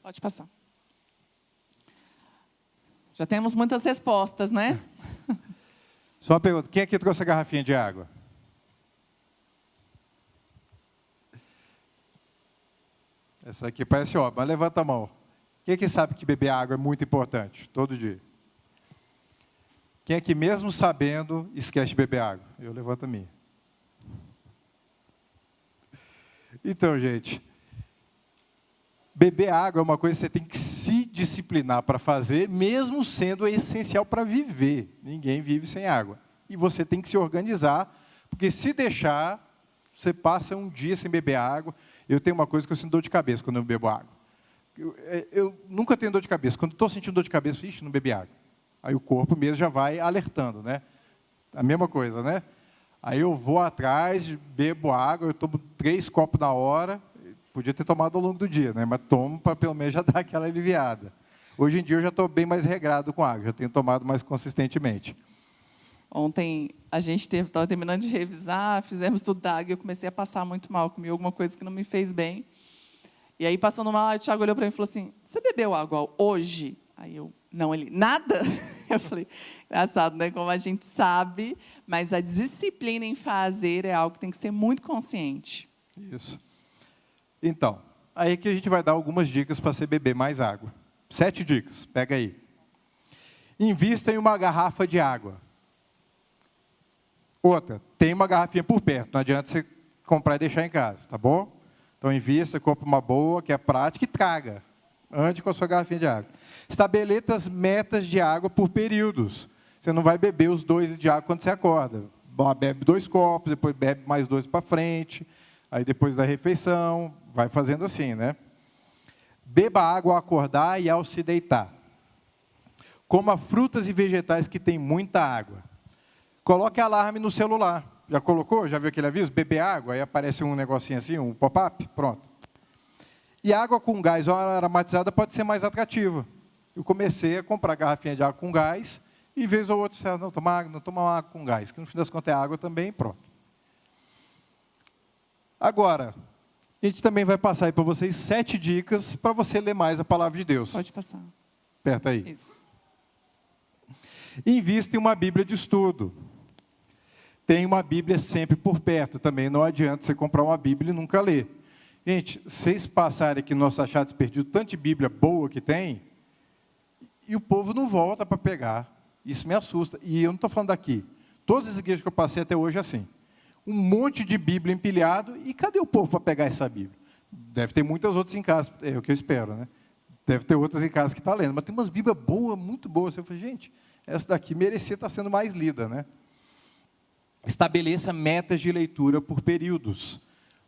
Pode passar. Já temos muitas respostas, né? Só uma pergunta, quem aqui trouxe a garrafinha de água? Essa aqui parece óbvio, mas levanta a mão. Quem aqui sabe que beber água é muito importante, todo dia? Quem aqui mesmo sabendo esquece de beber água? Eu levanto a minha. Então, gente, beber água é uma coisa que você tem que se disciplinar para fazer, mesmo sendo essencial para viver. Ninguém vive sem água. E você tem que se organizar, porque se deixar, você passa um dia sem beber água. Eu tenho uma coisa que eu sinto dor de cabeça quando eu bebo água. Eu nunca tenho dor de cabeça. Quando estou sentindo dor de cabeça, não bebi água. Aí o corpo mesmo já vai alertando, né? A mesma coisa, né? Aí eu vou atrás, bebo água, eu tomo 3 copos na hora. Podia ter tomado ao longo do dia, né? Mas tomo para pelo menos já dar aquela aliviada. Hoje em dia eu já estou bem mais regrado com água, já tenho tomado mais consistentemente. Ontem a gente estava terminando de revisar, fizemos tudo da água e eu comecei a passar muito mal, comi alguma coisa que não me fez bem. E aí, passando mal, o Thiago olhou para mim e falou assim, você bebeu água hoje? Aí eu, não, ele, nada? Eu falei, engraçado, né? Como a gente sabe, mas a disciplina em fazer é algo que tem que ser muito consciente. Isso. Então, aí que a gente vai dar algumas dicas para você beber mais água. 7 dicas, pega aí. Invista em uma garrafa de água. Outra, tem uma garrafinha por perto, não adianta você comprar e deixar em casa, tá bom? Então, invista, compra uma boa, que é prática, e traga. Ande com a sua garrafinha de água. Estabeleça as metas de água por períodos. Você não vai beber os 2 litros de água quando você acorda. Bebe 2 copos, depois bebe mais 2 para frente, aí depois da refeição, vai fazendo assim, né? Beba água ao acordar e ao se deitar. Coma frutas e vegetais que têm muita água. Coloque alarme no celular. Já colocou? Já viu aquele aviso? Beber água, aí aparece um negocinho assim, um pop-up, pronto. E água com gás ou aromatizada pode ser mais atrativa. Eu comecei a comprar garrafinha de água com gás, e vez ou outra, não toma água com gás, que no fim das contas é água também, pronto. Agora, a gente também vai passar aí para vocês 7 dicas para você ler mais a palavra de Deus. Pode passar. Aperta aí. Isso. Invista em uma Bíblia de estudo. Tem uma Bíblia sempre por perto também. Não adianta você comprar uma Bíblia e nunca ler. Gente, vocês passarem aqui no nosso achados perdido, tanto de Bíblia boa que tem, e o povo não volta para pegar. Isso me assusta. E eu não estou falando daqui. Todas as igrejas que eu passei até hoje é assim. Um monte de Bíblia empilhado, e cadê o povo para pegar essa Bíblia? Deve ter muitas outras em casa, é o que eu espero, né? Deve ter outras em casa que está lendo, mas tem umas Bíblias boas, muito boas. Eu falei, gente, essa daqui merecia estar sendo mais lida, né? Estabeleça metas de leitura por períodos.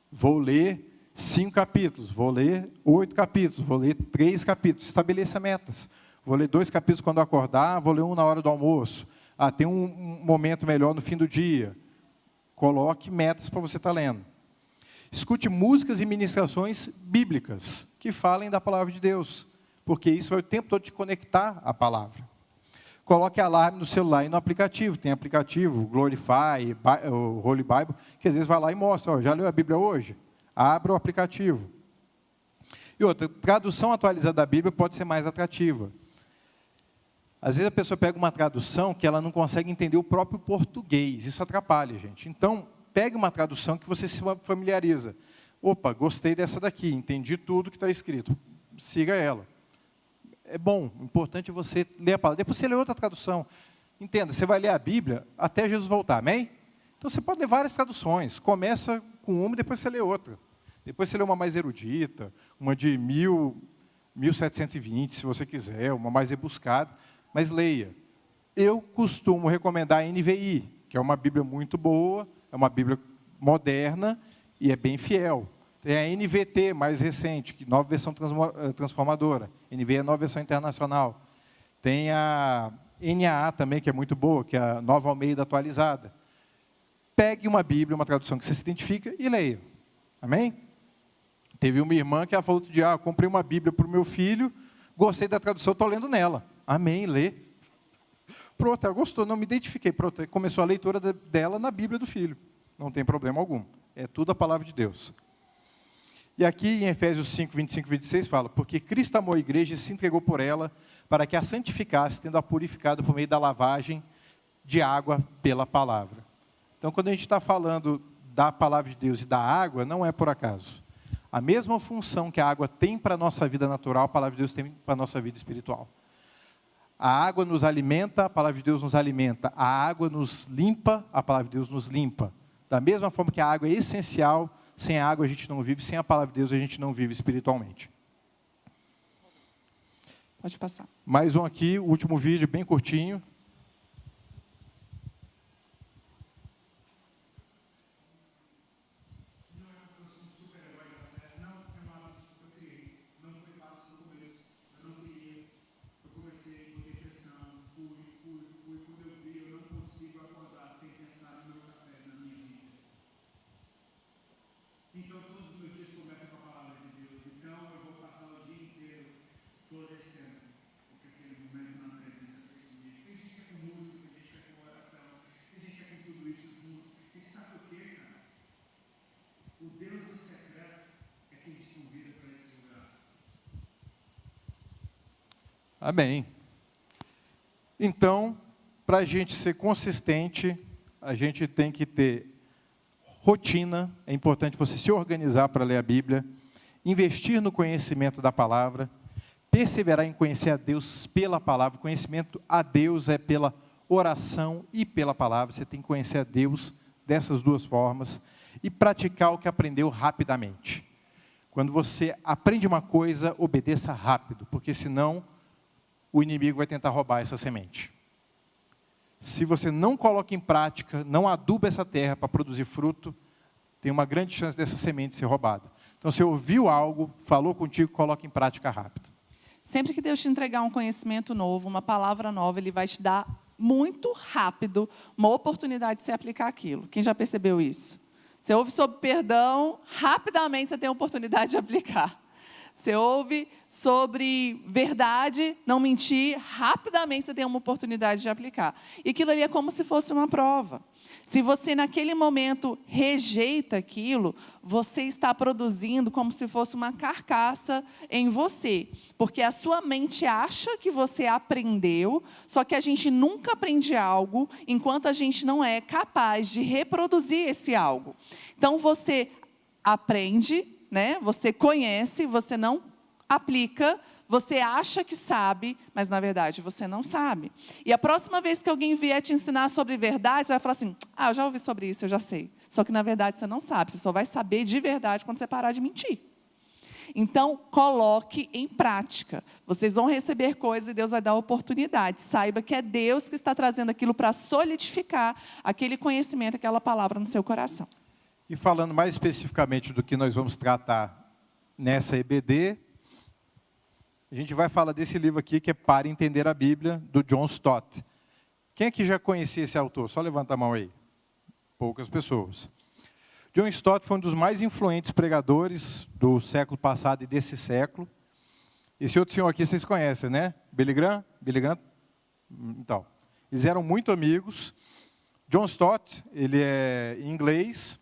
Vou ler 5 capítulos, vou ler 8 capítulos, vou ler 3 capítulos. Estabeleça metas. Vou ler 2 capítulos quando acordar, vou ler 1 na hora do almoço. Tem um momento melhor no fim do dia. Coloque metas para você estar lendo. Escute músicas e ministrações bíblicas que falem da palavra de Deus, porque isso vai o tempo todo te conectar à palavra. Coloque alarme no celular e no aplicativo. Tem aplicativo, o Glorify, o Holy Bible, que às vezes vai lá e mostra, já leu a Bíblia hoje? Abra o aplicativo. E outra, tradução atualizada da Bíblia pode ser mais atrativa. Às vezes a pessoa pega uma tradução que ela não consegue entender o próprio português. Isso atrapalha, gente. Então, pegue uma tradução que você se familiariza. Opa, gostei dessa daqui, entendi tudo que está escrito. Siga ela. É bom, o importante é você ler a palavra. Depois você lê outra tradução. Entenda, você vai ler a Bíblia até Jesus voltar, amém? Então você pode ler várias traduções. Começa com uma e depois você lê outra. Depois você lê uma mais erudita, uma de 1720, se você quiser, uma mais rebuscada. Mas leia. Eu costumo recomendar a NVI, que é uma Bíblia muito boa, é uma Bíblia moderna e é bem fiel. Tem a NVT, mais recente, que nova versão transformadora. NVI é a nova versão internacional. Tem a NAA também, que é muito boa, que é a Nova Almeida atualizada. Pegue uma Bíblia, uma tradução que você se identifica e leia. Amém? Teve uma irmã que ela falou outro dia, comprei uma Bíblia para o meu filho, gostei da tradução, estou lendo nela. Amém, lê. Pronto, ela gostou, não me identifiquei. Pronto, começou a leitura dela na Bíblia do filho. Não tem problema algum. É tudo a palavra de Deus. E aqui em Efésios 5, 25 e 26 fala, porque Cristo amou a igreja e se entregou por ela, para que a santificasse, tendo-a purificado por meio da lavagem de água pela palavra. Então, quando a gente está falando da palavra de Deus e da água, não é por acaso. A mesma função que a água tem para a nossa vida natural, a palavra de Deus tem para a nossa vida espiritual. A água nos alimenta, a palavra de Deus nos alimenta. A água nos limpa, a palavra de Deus nos limpa. Da mesma forma que a água é essencial, sem a água a gente não vive, sem a palavra de Deus a gente não vive espiritualmente. Pode passar. Mais um aqui, o último vídeo, bem curtinho. Então, todos os meus dias começam com a palavra de Deus. Então, eu vou passar o dia inteiro florescendo. Porque aquele momento na presença desse dia. Tem gente que é com música, tem gente que é com oração, tem gente que é com tudo isso junto. E sabe o que, cara? O Deus do secreto é quem te convida para esse lugar. Amém. Então, para a gente ser consistente, a gente tem que ter rotina, é importante você se organizar para ler a Bíblia, investir no conhecimento da palavra, perseverar em conhecer a Deus pela palavra. O conhecimento a Deus é pela oração e pela palavra. Você tem que conhecer a Deus dessas duas formas e praticar o que aprendeu rapidamente. Quando você aprende uma coisa, obedeça rápido, porque senão o inimigo vai tentar roubar essa semente. Se você não coloca em prática, não aduba essa terra para produzir fruto, tem uma grande chance dessa semente ser roubada. Então, se ouviu algo, falou contigo, coloque em prática rápido. Sempre que Deus te entregar um conhecimento novo, uma palavra nova, Ele vai te dar muito rápido uma oportunidade de se aplicar aquilo. Quem já percebeu isso? Você ouve sobre perdão, rapidamente você tem a oportunidade de aplicar. Você ouve sobre verdade, não mentir, rapidamente você tem uma oportunidade de aplicar. E aquilo ali é como se fosse uma prova. Se você, naquele momento, rejeita aquilo, você está produzindo como se fosse uma carcaça em você. Porque a sua mente acha que você aprendeu, só que a gente nunca aprende algo enquanto a gente não é capaz de reproduzir esse algo. Então, você aprende, né? Você conhece, você não aplica, você acha que sabe, mas na verdade você não sabe. E a próxima vez que alguém vier te ensinar sobre verdade, você vai falar assim, eu já ouvi sobre isso, eu já sei. Só que na verdade você não sabe, você só vai saber de verdade quando você parar de mentir. Então, coloque em prática. Vocês vão receber coisas e Deus vai dar oportunidade. Saiba que é Deus que está trazendo aquilo para solidificar aquele conhecimento, aquela palavra no seu coração. E falando mais especificamente do que nós vamos tratar nessa EBD, a gente vai falar desse livro aqui, que é Para Entender a Bíblia, do John Stott. Quem aqui já conhecia esse autor? Só levanta a mão aí. Poucas pessoas. John Stott foi um dos mais influentes pregadores do século passado e desse século. Esse outro senhor aqui vocês conhecem, né? Billy Graham? Billy Graham? Então, eles eram muito amigos. John Stott, ele é inglês.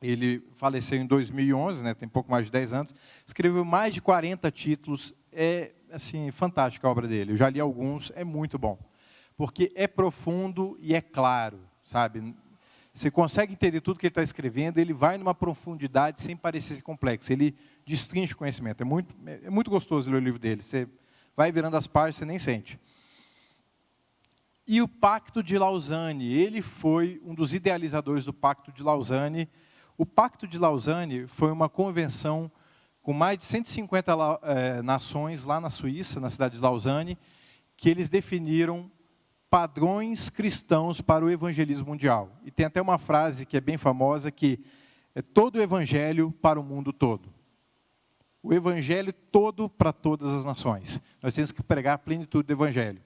Ele faleceu em 2011, né, tem pouco mais de 10 anos. Escreveu mais de 40 títulos. É assim, fantástica a obra dele. Eu já li alguns, é muito bom. Porque é profundo e é claro, sabe? Você consegue entender tudo que ele está escrevendo, ele vai numa profundidade sem parecer complexo. Ele destrincha o conhecimento. É muito gostoso ler o livro dele. Você vai virando as páginas, você nem sente. E o Pacto de Lausanne. Ele foi um dos idealizadores do Pacto de Lausanne. O Pacto de Lausanne foi uma convenção com mais de 150 nações lá na Suíça, na cidade de Lausanne, que eles definiram padrões cristãos para o evangelismo mundial. E tem até uma frase que é bem famosa, que é todo o evangelho para o mundo todo. O evangelho todo para todas as nações. Nós temos que pregar a plenitude do evangelho.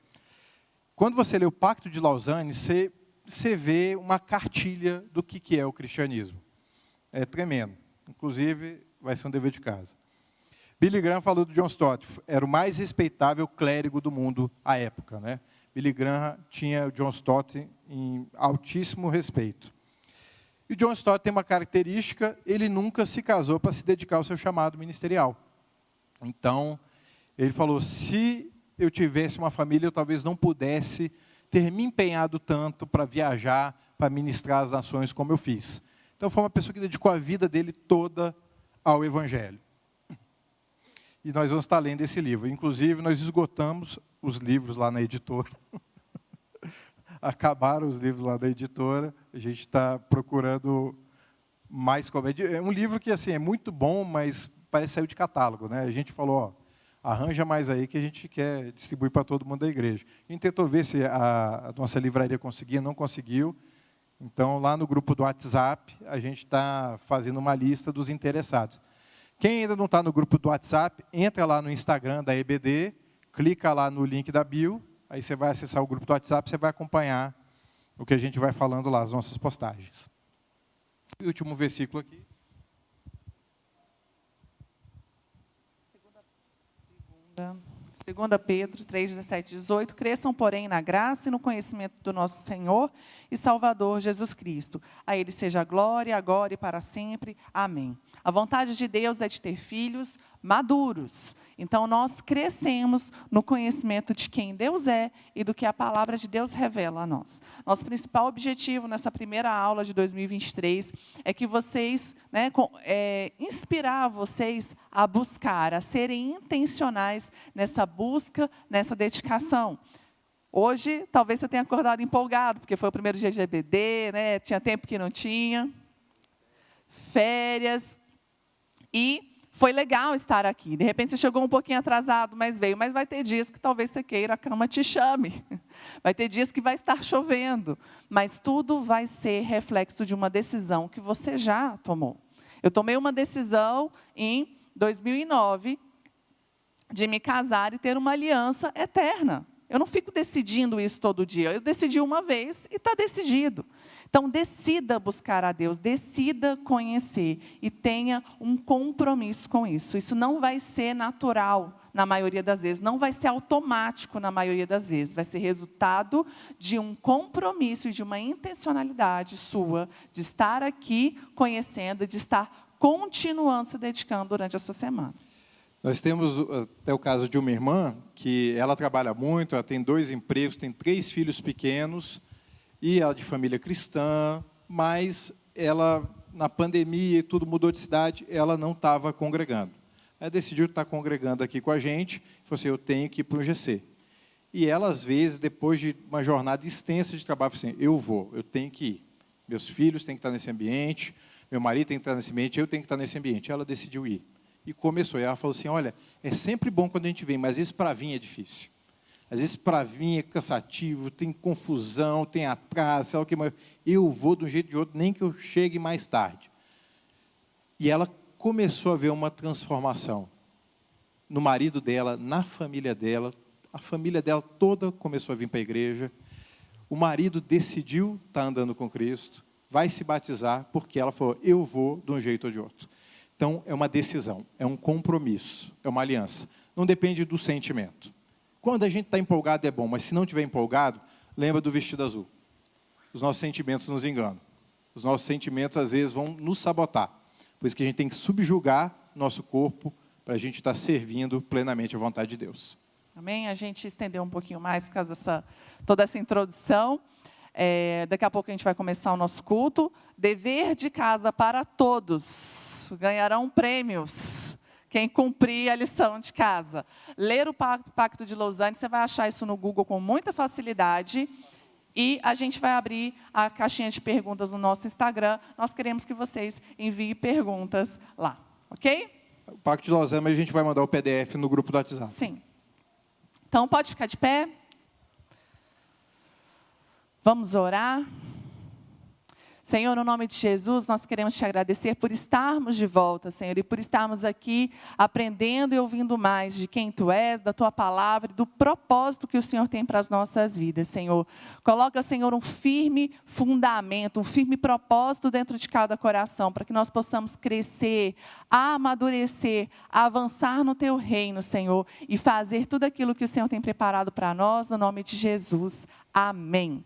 Quando você lê o Pacto de Lausanne, você vê uma cartilha do que é o cristianismo. É tremendo. Inclusive, vai ser um dever de casa. Billy Graham falou do John Stott. Era o mais respeitável clérigo do mundo à época, né? Billy Graham tinha o John Stott em altíssimo respeito. E o John Stott tem uma característica, ele nunca se casou para se dedicar ao seu chamado ministerial. Então, ele falou, se eu tivesse uma família, eu talvez não pudesse ter me empenhado tanto para viajar, para ministrar as nações como eu fiz. Então, foi uma pessoa que dedicou a vida dele toda ao Evangelho. E nós vamos estar lendo esse livro. Inclusive, nós esgotamos os livros lá na editora. Acabaram os livros lá da editora. A gente está procurando mais comédia. É um livro que assim, é muito bom, mas parece sair de catálogo, né? A gente falou, arranja mais aí que a gente quer distribuir para todo mundo da igreja. A gente tentou ver se a nossa livraria conseguia, não conseguiu. Então, lá no grupo do WhatsApp, a gente está fazendo uma lista dos interessados. Quem ainda não está no grupo do WhatsApp, entra lá no Instagram da EBD, clica lá no link da bio, aí você vai acessar o grupo do WhatsApp, você vai acompanhar o que a gente vai falando lá, as nossas postagens. E o último versículo aqui. 2 Pedro 3, 17 e 18. Cresçam, porém, na graça e no conhecimento do nosso Senhor e Salvador Jesus Cristo. A Ele seja a glória, agora e para sempre. Amém. A vontade de Deus é de ter filhos maduros. Então, nós crescemos no conhecimento de quem Deus é e do que a palavra de Deus revela a nós. Nosso principal objetivo nessa primeira aula de 2023 é que vocês, inspirar vocês a buscar, a serem intencionais nessa busca, nessa dedicação. Hoje, talvez você tenha acordado empolgado, porque foi o primeiro dia de EBD, né? Tinha tempo que não tinha, férias, e foi legal estar aqui. De repente, você chegou um pouquinho atrasado, mas veio. Mas vai ter dias que talvez você queira, a cama te chame. Vai ter dias que vai estar chovendo. Mas tudo vai ser reflexo de uma decisão que você já tomou. Eu tomei uma decisão em 2009 de me casar e ter uma aliança eterna. Eu não fico decidindo isso todo dia. Eu decidi uma vez e está decidido. Então, decida buscar a Deus, decida conhecer e tenha um compromisso com isso. Isso não vai ser natural na maioria das vezes, não vai ser automático na maioria das vezes. Vai ser resultado de um compromisso e de uma intencionalidade sua de estar aqui conhecendo, de estar continuando se dedicando durante a sua semana. Nós temos até o caso de uma irmã que ela trabalha muito, ela tem 2 empregos, tem 3 filhos pequenos, e ela de família cristã, mas ela, na pandemia, tudo mudou de cidade, ela não estava congregando. Ela decidiu estar congregando aqui com a gente, falou assim, eu tenho que ir para um GC. E ela, às vezes, depois de uma jornada extensa de trabalho, falou assim, eu tenho que ir. Meus filhos têm que estar nesse ambiente, meu marido tem que estar nesse ambiente, eu tenho que estar nesse ambiente. Ela decidiu ir. E começou. E ela falou assim, olha, é sempre bom quando a gente vem, mas às vezes para vir é difícil. Às vezes para vir é cansativo, tem confusão, tem atraso, sei lá o que, mas eu vou de um jeito ou de outro, nem que eu chegue mais tarde. E ela começou a ver uma transformação no marido dela, na família dela. A família dela toda começou a vir para a igreja. O marido decidiu estar andando com Cristo, vai se batizar, porque ela falou, eu vou de um jeito ou de outro. Então, é uma decisão, é um compromisso, é uma aliança. Não depende do sentimento. Quando a gente está empolgado é bom, mas se não estiver empolgado, lembra do vestido azul. Os nossos sentimentos nos enganam. Os nossos sentimentos, às vezes, vão nos sabotar. Por isso que a gente tem que subjugar nosso corpo para a gente estar servindo plenamente a vontade de Deus. Amém? A gente estendeu um pouquinho mais por causa toda essa introdução. Daqui a pouco a gente vai começar o nosso culto. Dever de casa para todos. Ganharão prêmios quem cumprir a lição de casa. Ler o Pacto de Lausanne, você vai achar isso no Google com muita facilidade. E a gente vai abrir a caixinha de perguntas no nosso Instagram. Nós queremos que vocês enviem perguntas lá, ok? O Pacto de Lausanne, a gente vai mandar o PDF no grupo do WhatsApp. Sim. Então, pode ficar de pé. Vamos orar. Senhor, no nome de Jesus, nós queremos te agradecer por estarmos de volta, Senhor, e por estarmos aqui aprendendo e ouvindo mais de quem Tu és, da Tua palavra e do propósito que o Senhor tem para as nossas vidas, Senhor. Coloca, Senhor, um firme fundamento, um firme propósito dentro de cada coração, para que nós possamos crescer, amadurecer, avançar no Teu reino, Senhor, e fazer tudo aquilo que o Senhor tem preparado para nós, no nome de Jesus. Amém.